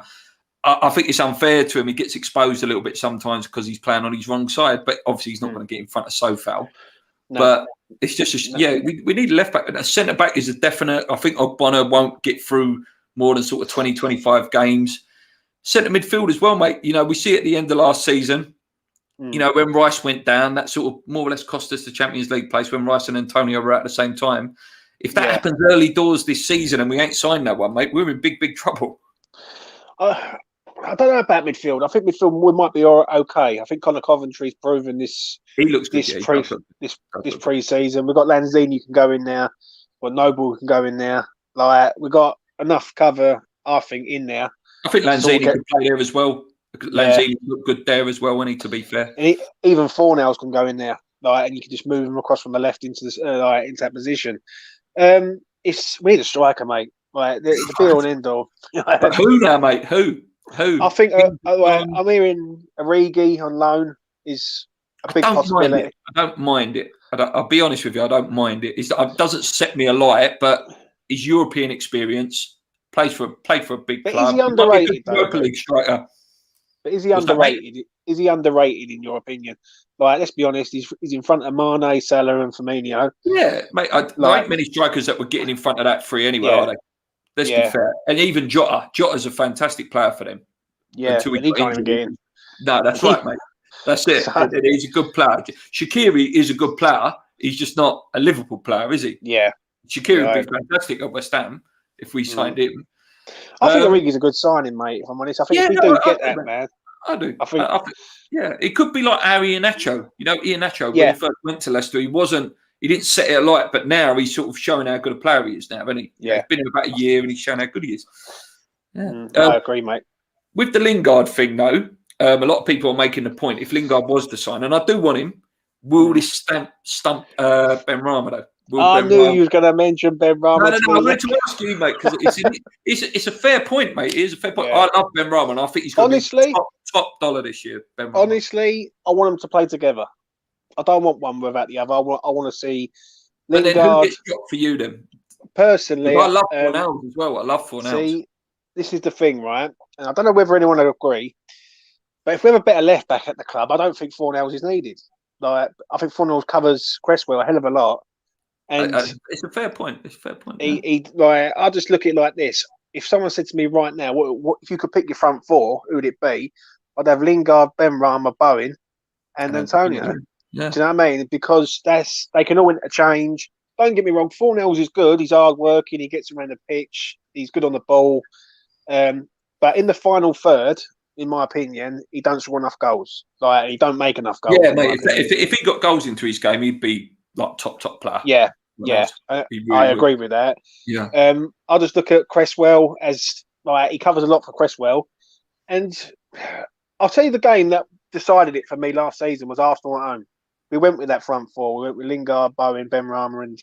I think it's unfair to him. He gets exposed a little bit sometimes because he's playing on his wrong side. But obviously, he's not going to get in front of Sofal. No. But it's just, we need a left back. A centre back is a definite. I think Ogbonna won't get through more than sort of 20, 25 games. Centre midfield as well, mate. You know, we see at the end of last season, you know, when Rice went down, that sort of more or less cost us the Champions League place when Rice and Antonio were at the same time. If that happens early doors this season and we ain't signed no one, mate, we're in big, big trouble. I don't know about midfield. I think midfield we might be okay. I think Connor Coventry's proven this. He looks good. This pre-season. We've got Lanzini can go in there. We've got Noble can go in there. Like, we've got enough cover, I think, in there. I think Lanzini can play there as well. Lanzini looked good there as well, to be fair. And even Fornells can go in there. Like, and you can just move him across from the left into that position. We need a striker, mate. Like, the be all and end all. But who now, mate? Who? I think I'm hearing Origi on loan is a big possibility. I don't mind it. I'll be honest with you. I don't mind it. It doesn't set me alight, but his European experience played for a big club. Is he underrated? Europa League striker. But is he underrated? Is he underrated in your opinion? Like, let's be honest, he's in front of Mane, Salah, and Firmino. Yeah, mate. There ain't many strikers that were getting in front of that three anyway, are they? Let's be fair. And even Jota. Jota's a fantastic player for them. Yeah, until he can't even get in. No, that's right, mate. That's it. He's a good player. Shaqiri is a good player. He's just not a Liverpool player, is he? Yeah. Shaqiri would be fantastic at West Ham if we signed him. I think Origi's a good signing, mate, if I'm honest. I think if we do get that, man. I do. I think, it could be like Harry Iheanacho. You know, Iheanacho, when he first went to Leicester, he didn't set it alight, but now he's sort of showing how good a player he is now, hasn't he? Yeah. He's been in about a year and he's shown how good he is. Yeah. I agree, mate. With the Lingard thing, though, a lot of people are making the point, if Lingard was to sign, and I do want him, will this stump Benrahma, though? I knew you was going to mention Benrahma. No, I wanted to ask you, mate, because it's a fair point, mate. It is a fair point. I love Benrahma, and I think he's going to be top dollar this year, Benrahma. Honestly, I want them to play together. I don't want one without the other. I want to see Lingard. But then who gets got for you, then? Personally, I love Fornells as well. I love Fornells. See, this is the thing, right? And I don't know whether anyone will agree, but if we have a better left back at the club, I don't think Fornells is needed. Like, I think Fornells covers Cresswell a hell of a lot. And it's a fair point. It's a fair point. I just look at it like this. If someone said to me right now, what if you could pick your front four, who would it be? I'd have Lingard, Benrahma, Bowen, and Antonio. Yeah. Do you know what I mean? Because they can all interchange. Don't get me wrong, Fornells is good. He's hard working. He gets around the pitch. He's good on the ball. But in the final third, in my opinion, he don't score enough goals. Like, he don't make enough goals. Yeah, mate. If he got goals into his game, he'd be like top player. Yeah, I agree with that. Yeah. I'll just look at Cresswell as, like, he covers a lot for Cresswell, and I'll tell you the game that decided it for me last season was Arsenal at home. We went with that front four. We went with Lingard, Bowen, Benrahma, and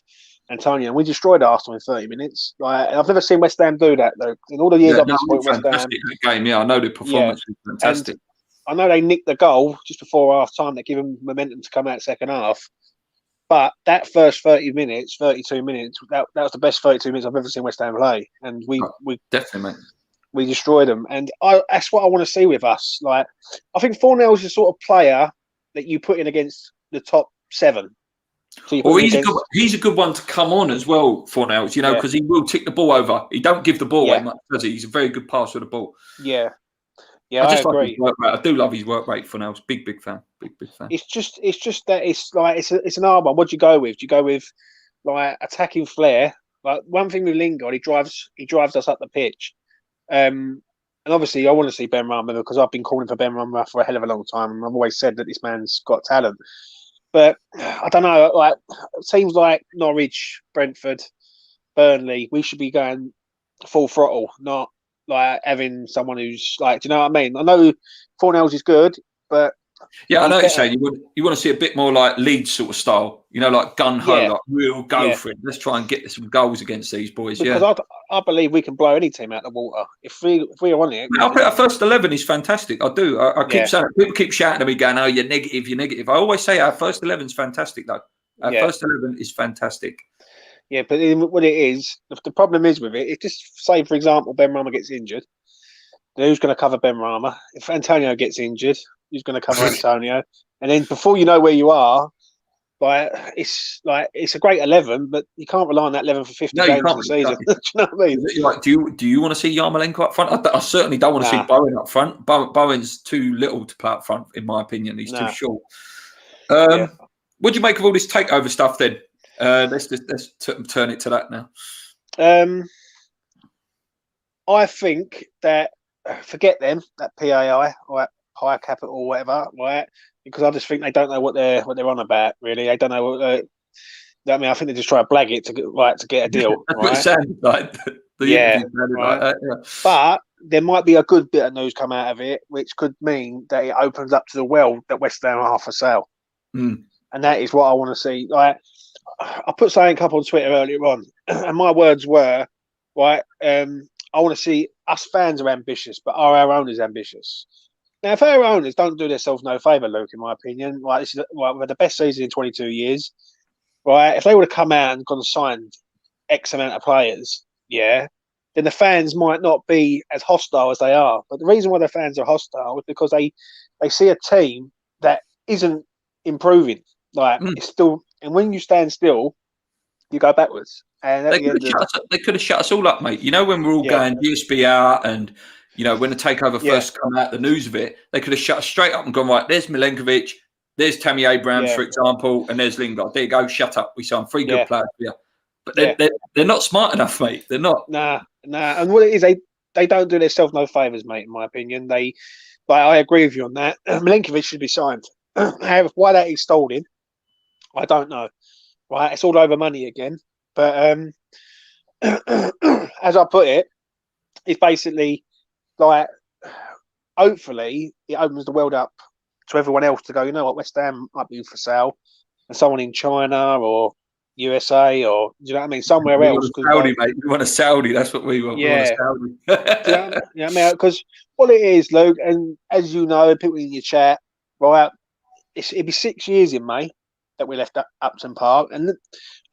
Antonio, and we destroyed Arsenal in 30 minutes. Like, I've never seen West Ham do that, though. In all the years I've been supporting West Ham, game. Yeah, I know the performance was fantastic. And I know they nicked the goal just before half time that gave them momentum to come out second half. But that first 32 minutes, that was the best 32 minutes I've ever seen West Ham play, and we definitely, mate. We destroyed them, and that's what I want to see with us. Like, I think Fornells is the sort of player that you put in against the top 7. So he's a good one to come on as well, Fornells, because he will tick the ball over. He don't give the ball away much, does he? He's a very good passer of the ball. Yeah, I agree. Like his work rate. I do love his work rate, Fornells. Big fan. Big fan. It's just that it's an hard one. What do you go with? Do you go with like attacking flair? Like, one thing with Lingard, he drives us up the pitch. And obviously, I want to see Ben Rama because I've been calling for Ben Rama for a hell of a long time, and I've always said that this man's got talent. But I don't know. Like, it seems like Norwich, Brentford, Burnley, we should be going full throttle, not like having someone who's like, do you know what I mean? I know Fornells is good, but yeah, I know what you're better. saying. You want to see a bit more like Leeds sort of style, like gun ho, Yeah. like real go Yeah. for it. Let's try and get some goals against these boys. Because Yeah, I believe we can blow any team out of the water if we are on it. I think our first 11 is fantastic. I do. I keep Yeah. saying it. People keep shouting at me, going, "Oh, you're negative, you're negative." I always say our first 11 is fantastic, though. Our Yeah. first 11 is fantastic. Yeah, but what it is, the problem is with it, if just say, for example, Ben Rama gets injured, then who's going to cover Ben Rama? If Antonio gets injured, who's going to cover Antonio? And then before you know where you are, it's a great 11, but you can't rely on that 11 for 50 games of the season. Do you know what I mean? Like, do you want to see Yarmolenko up front? I certainly don't want to see Bowen up front. Bowen's too little to play up front, in my opinion. He's too short. What do you make of all this takeover stuff then? Let's turn it to that now. I think that forget them, that PAI or higher capital or whatever, right? Because I just think they don't know what they're on about. Really, they don't know what. I mean, I think they just try to blag it to get a deal. That's right? what it sounded like. Right. But there might be a good bit of news come out of it, which could mean that it opens up to the world that West Ham are for sale, and that is what I want to see. Like, I put something up on Twitter earlier on, and my words were, right. I want to see us fans are ambitious, but are our owners ambitious? Now, if our owners don't do themselves no favour, Luke, in my opinion, like this is we've had the best season in 22 years, right? If they would have come out and gone and signed X amount of players, then the fans might not be as hostile as they are. But the reason why the fans are hostile is because they see a team that isn't improving. Like it's still, and when you stand still, you go backwards. And they could have shut us all up, mate. When we're all going GSB out and when the takeover first come out, the news of it, they could have shut us straight up and gone, right, there's Milenkovic, there's Tammy Abrams, for example, and there's Lingard. There you go, shut up. We signed 3 good players here. But they're not smart enough, mate. They're not. Nah. And what it is, they don't do themselves no favours, mate, in my opinion. I agree with you on that. Milenkovic should be signed. However, why that is stolen, I don't know. Right, it's all over money again. But as I put it, it's basically like, hopefully, it opens the world up to everyone else to go, you know what, West Ham might be for sale, and someone in China or USA or, do you know what I mean, somewhere else. Saudi, mate. We want a Saudi. That's what we want. Yeah. We want a Saudi. I mean, because what it is, Luke, and as you know, people in your chat, right, it'd be 6 years in May that we left Upton Park. And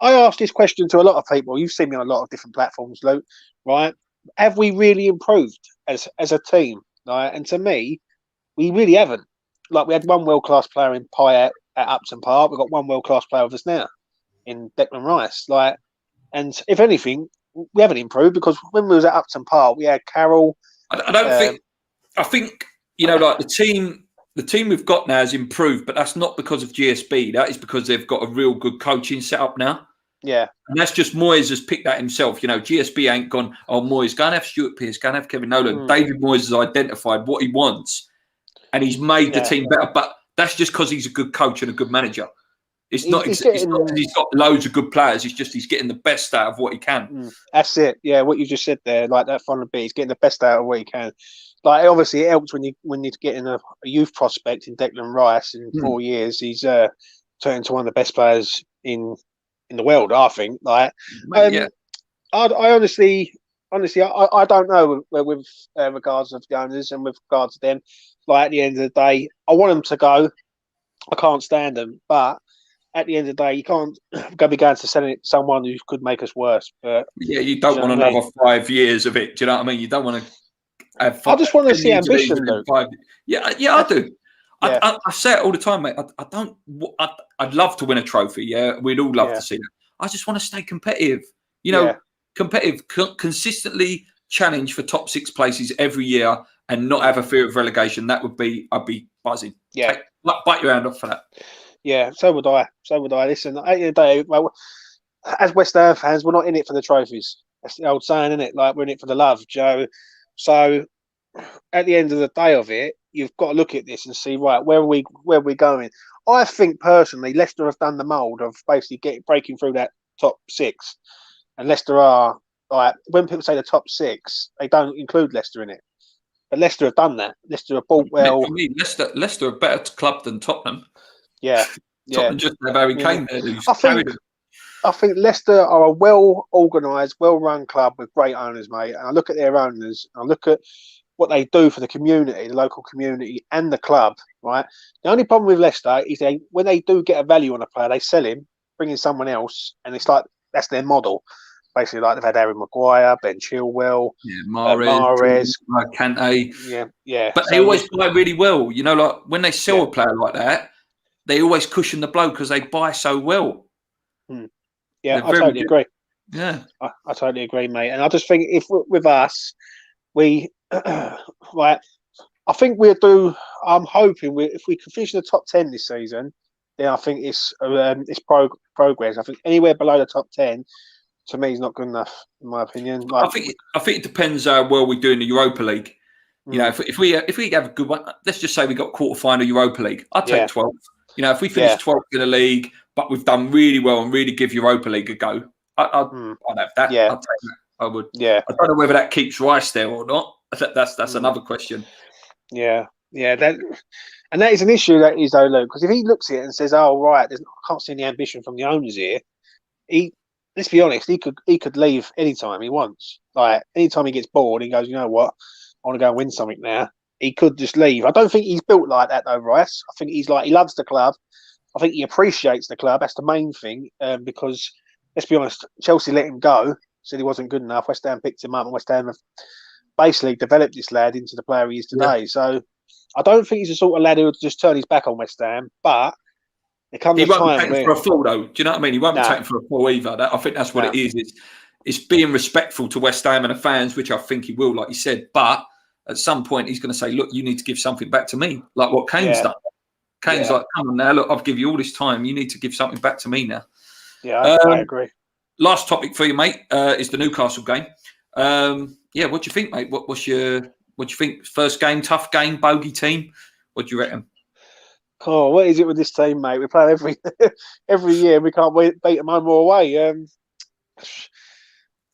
I asked this question to a lot of people. You've seen me on a lot of different platforms, Luke, right? Have we really improved as a team? Right? And to me, we really haven't. Like, we had one world-class player in Pyatt at Upton Park. We've got one world-class player with us now in Declan Rice. Like, and if anything, we haven't improved because when we was at Upton Park, we had Carroll. I think like the team we've got now has improved, but that's not because of GSB. That is because they've got a real good coaching setup now. Yeah. And that's just Moyes has picked that himself. GSB ain't gone, oh, Moyes, go and have Stuart Pearce, go and have Kevin Nolan. David Moyes has identified what he wants and he's made the team better. But that's just because he's a good coach and a good manager. It's not because he's got loads of good players. It's just he's getting the best out of what he can. That's it. Yeah, what you just said there, like that final bit, he's getting the best out of what he can. Like, obviously, it helps when you're getting a youth prospect in Declan Rice in 4 years. He's turned into one of the best players in the world, I think. Like, I honestly, I don't know with regards of the owners and with regards to them. Like, at the end of the day, I want them to go. I can't stand them, but at the end of the day, you can't be going to selling it to someone who could make us worse. But you don't want another 5 years of it. Do you know what I mean? You don't want to. I just want to see ambition, Luke. Yeah, I do. I say it all the time, mate. I'd love to win a trophy. Yeah, we'd all love to see that. I just want to stay competitive. Competitive, consistently challenge for top 6 places every year, and not have a fear of relegation. I'd be buzzing. Yeah, bite your hand off for that. Yeah, so would I. Listen, at the end of the day, well, as West Ham fans, we're not in it for the trophies. That's the old saying, isn't it? Like, we're in it for the love, Joe. So at the end of the day of it, you've got to look at this and see, right, where are we going? I think personally, Leicester have done the mould of basically breaking through that top 6, and Leicester are like, when people say the top 6, they don't include Leicester in it, but Leicester have done that. Leicester have bought well. For me, Leicester are a better club than Tottenham. Yeah, Tottenham just have Harry Kane there, who's carried it. I think Leicester are a well-organised, well-run club with great owners, mate. And I look at their owners, I look at what they do for the community, the local community, and the club. Right. The only problem with Leicester is when they do get a value on a player, they sell him, bring in someone else, and it's like that's their model. Basically, like they've had Harry Maguire, Ben Chilwell, Mahrez, Kante. Yeah. But they always play really well. You know, like when they sell a player like that, they always cushion the blow because they buy so well. Yeah, I totally agree. Yeah, I totally agree, mate. And I just think if with us, we right, I think we'll do. I'm hoping if we can finish in the top 10 this season, then I think it's progress. I think anywhere below the top 10, to me, is not good enough, in my opinion. Like, I think it depends how well we do in the Europa League. You know, if we have a good one, let's just say we got quarterfinal Europa League. I'd take 12th. You know, if we finish 12th in the league, but we've done really well and really give Europa League a go, I'd have that. Yeah. I'd take that. I would. Yeah. I don't know whether that keeps Rice there or not. That's another question. Yeah. And that is an issue, that is, though, Luke, because if he looks at it and says, "Oh, right, I can't see any ambition from the owners here," let's be honest, he could leave anytime he wants. Like anytime he gets bored, he goes, "You know what? I want to go and win something now." He could just leave. I don't think he's built like that, though, Rice. I think he's like, he loves the club. I think he appreciates the club. That's the main thing. Because let's be honest, Chelsea let him go, said he wasn't good enough. West Ham picked him up, and West Ham have basically developed this lad into the player he is today. Yeah. So I don't think he's the sort of lad who would just turn his back on West Ham. But there comes a time where he won't be taken for a fall, though. Do you know what I mean? He won't be taken for a fall either. I think that's what it is. It's being respectful to West Ham and the fans, which I think he will, like you said. But at some point, he's going to say, "Look, you need to give something back to me," like what Kane's done. Kane's like, "Come on now, look, I've given you all this time. You need to give something back to me now." Yeah, I agree. Last topic for you, mate, is the Newcastle game. What do you think, mate? What do you think? First game, tough game, bogey team. What do you reckon? Oh, what is it with this team, mate? We play every year. We can't beat them home or away.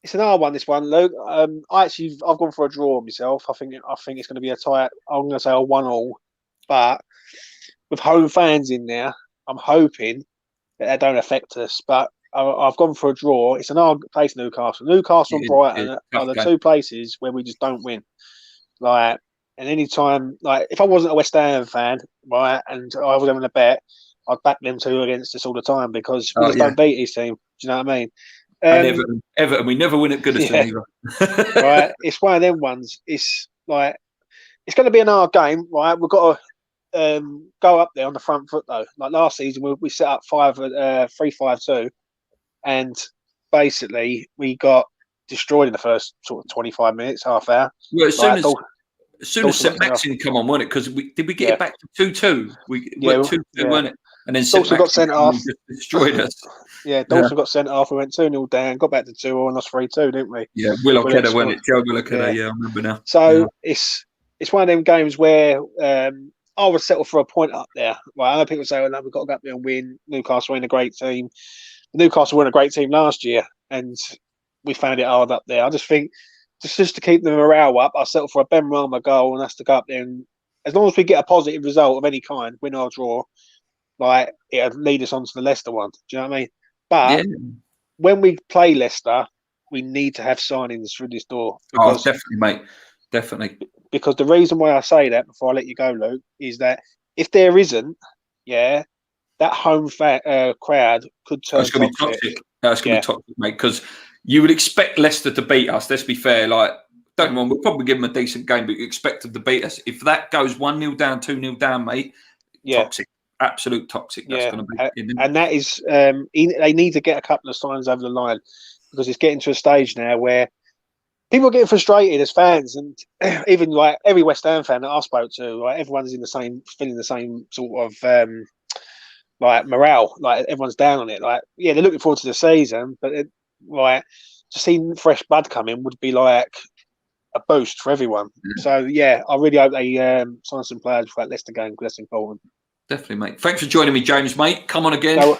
It's an hard one, this one, Luke. I've gone for a draw myself. I think it's going to be a tight. I'm going to say a 1-1, but with home fans in there, I'm hoping that don't affect us. But I've gone for a draw. It's an hard place, Newcastle. Newcastle and Brighton are the two places where we just don't win. Like, and any time, like, if I wasn't a West Ham fan, right, and I was having a bet, I'd back them two against us all the time because we just don't beat these teams. Do you know what I mean? And Everton, we never win at Goodison either. Right, it's one of them ones. It's like it's going to be an hard game, right? We've got to go up there on the front foot though. Like last season, we set up 3-5-2, and basically we got destroyed in the first sort of 25 minutes, half hour. Well, as soon as St Maxine come on, wasn't it? Because did we get it back to 2-2? We went 2-2, weren't it? And then Dawson got sent off. Destroyed us. Yeah, Dawson got sent off. We went 2-0 down, got back to 2-0 and lost 3-2, didn't we? Yeah, Willow-Kedda, wasn't it? Joe Willow-Kedda, I remember now. So it's one of them games where I would settle for a point up there. Right, I know people say, "Well, no, we've got to go up there and win." Newcastle ain't a great team. Newcastle weren't a great team last year, and we found it hard up there. I just think just to keep the morale up, I settle for a Ben Rama goal, and that's to go up there. And as long as we get a positive result of any kind, win or draw, like it'll lead us on to the Leicester one. Do you know what I mean? But when we play Leicester, we need to have signings through this door. Because, definitely, mate. Definitely. Because the reason why I say that, before I let you go, Luke, is that if there isn't, that home crowd could turn toxic. It's going to be toxic. That's going to be toxic, mate, because you would expect Leicester to beat us. Let's be fair. Like, don't get me wrong, we'll probably give them a decent game, but you expect them to beat us. If that goes 1-0 down, 2-0 down, mate, toxic. Absolute toxic. That's going to be. And that is, they need to get a couple of signs over the line, because it's getting to a stage now where people are getting frustrated as fans, and even like every West Ham fan that I spoke to, like everyone's feeling the same sort of like morale. Like everyone's down on it. Like, they're looking forward to the season, but to see fresh blood come in would be like a boost for everyone. So yeah, I really hope they sign some players for that Leicester game because that's important. Definitely, mate. Thanks for joining me, James, mate. Come on again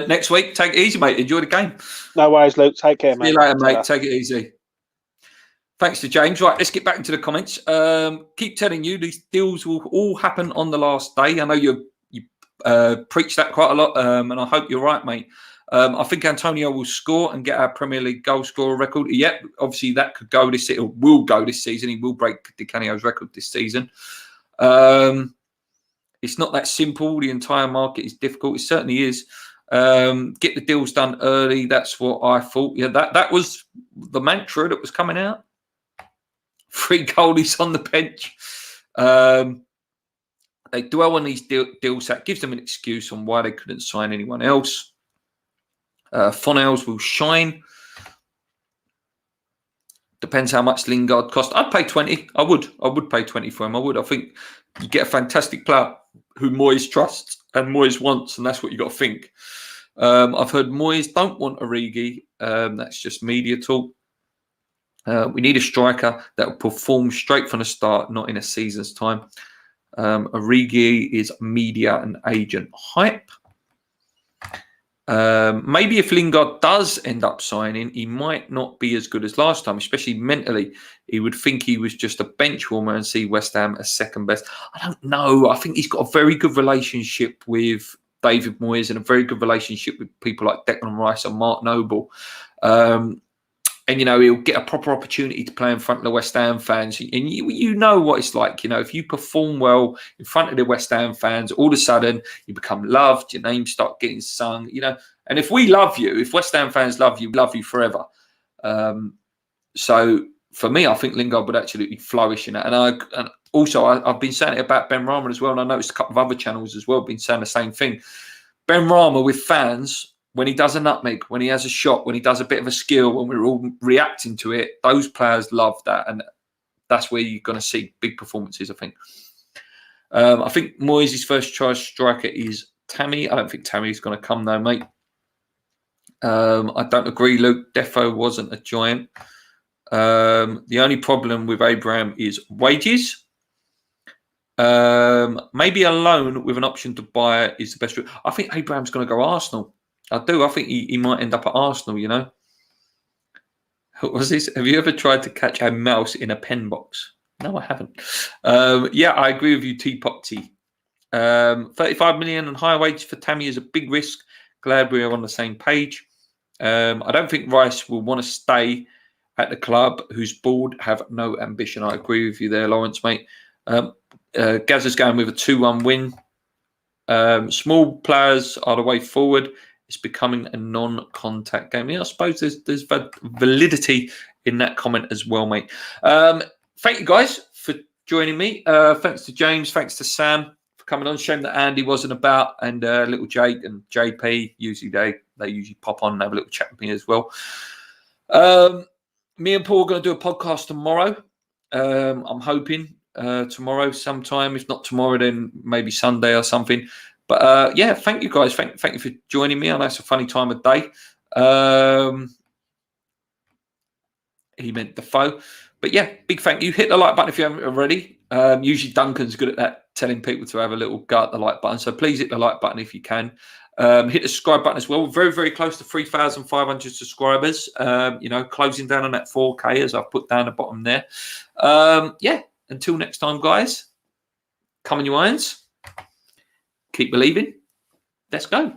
next week. Take it easy, mate. Enjoy the game. No worries, Luke. Take care, mate. See you later, mate. Take it easy. Thanks to James. Right, let's get back into the comments. Keep telling you these deals will all happen on the last day. I know you preach that quite a lot, and I hope you're right, mate. I think Antonio will score and get our Premier League goal scorer record. Yep, obviously that could go this. It will go this season. He will break Di Canio's record this season. It's not that simple. The entire market is difficult. It certainly is. Get the deals done early. That's what I thought. Yeah, that was the mantra that was coming out. 3 goalies on the bench. They dwell on these deals. That gives them an excuse on why they couldn't sign anyone else. Fonels will shine. Depends how much Lingard cost. I'd pay 20. I would pay 20 for him. I would. I think you get a fantastic player who Moyes trusts and Moyes wants, and that's what you got to think. I've heard Moyes don't want Origi. That's just media talk. We need a striker that will perform straight from the start, not in a season's time. Origi is media and agent hype. Maybe if Lingard does end up signing, he might not be as good as last time, especially mentally. He would think he was just a bench warmer and see West Ham as second best. I don't know. I think he's got a very good relationship with David Moyes and a very good relationship with people like Declan Rice and Mark Noble. And, he'll get a proper opportunity to play in front of the West Ham fans. And you know what it's like. If you perform well in front of the West Ham fans, all of a sudden you become loved, your name start getting sung, And if we love you, if West Ham fans love you forever. So for me, I think Lingard would absolutely flourish in that. And also I've been saying it about Ben Rama as well. And I noticed a couple of other channels as well been saying the same thing. Ben Rama with fans, when he does a nutmeg, when he has a shot, when he does a bit of a skill, when we're all reacting to it, those players love that. And that's where you're going to see big performances, I think. I think Moyes' first choice striker is Tammy. I don't think Tammy's going to come though, mate. I don't agree, Luke. Defo wasn't a giant. The only problem with Abraham is wages. Maybe a loan with an option to buy is the best route. I think Abraham's going to go Arsenal. I do. I think he might end up at Arsenal, What was this? Have you ever tried to catch a mouse in a pen box? No, I haven't. Yeah, I agree with you, Teapot T. 35 million and higher wages for Tammy is a big risk. Glad we are on the same page. I don't think Rice will want to stay at the club whose board have no ambition. I agree with you there, Lawrence, mate. Gazza's going with a 2-1 win. Small players are the way forward. It's becoming a non-contact game. Yeah, I suppose there's validity in that comment as well, mate. Thank you guys for joining me. Thanks to James. Thanks to Sam for coming on. Shame that Andy wasn't about, and little Jake and JP. Usually they usually pop on and have a little chat with me as well. Me and Paul are going to do a podcast tomorrow. I'm hoping tomorrow sometime. If not tomorrow, then maybe Sunday or something. But yeah, thank you guys. Thank you for joining me. I know it's a funny time of day. He meant the foe. But yeah, big thank you. Hit the like button if you haven't already. Usually Duncan's good at that, telling people to have a little go at the like button. So please hit the like button if you can. Hit the subscribe button as well. We're very, very close to 3,500 subscribers. Closing down on that 4K as I've put down the bottom there. Yeah, until next time, guys. Come on, you irons. Keep believing. Let's go.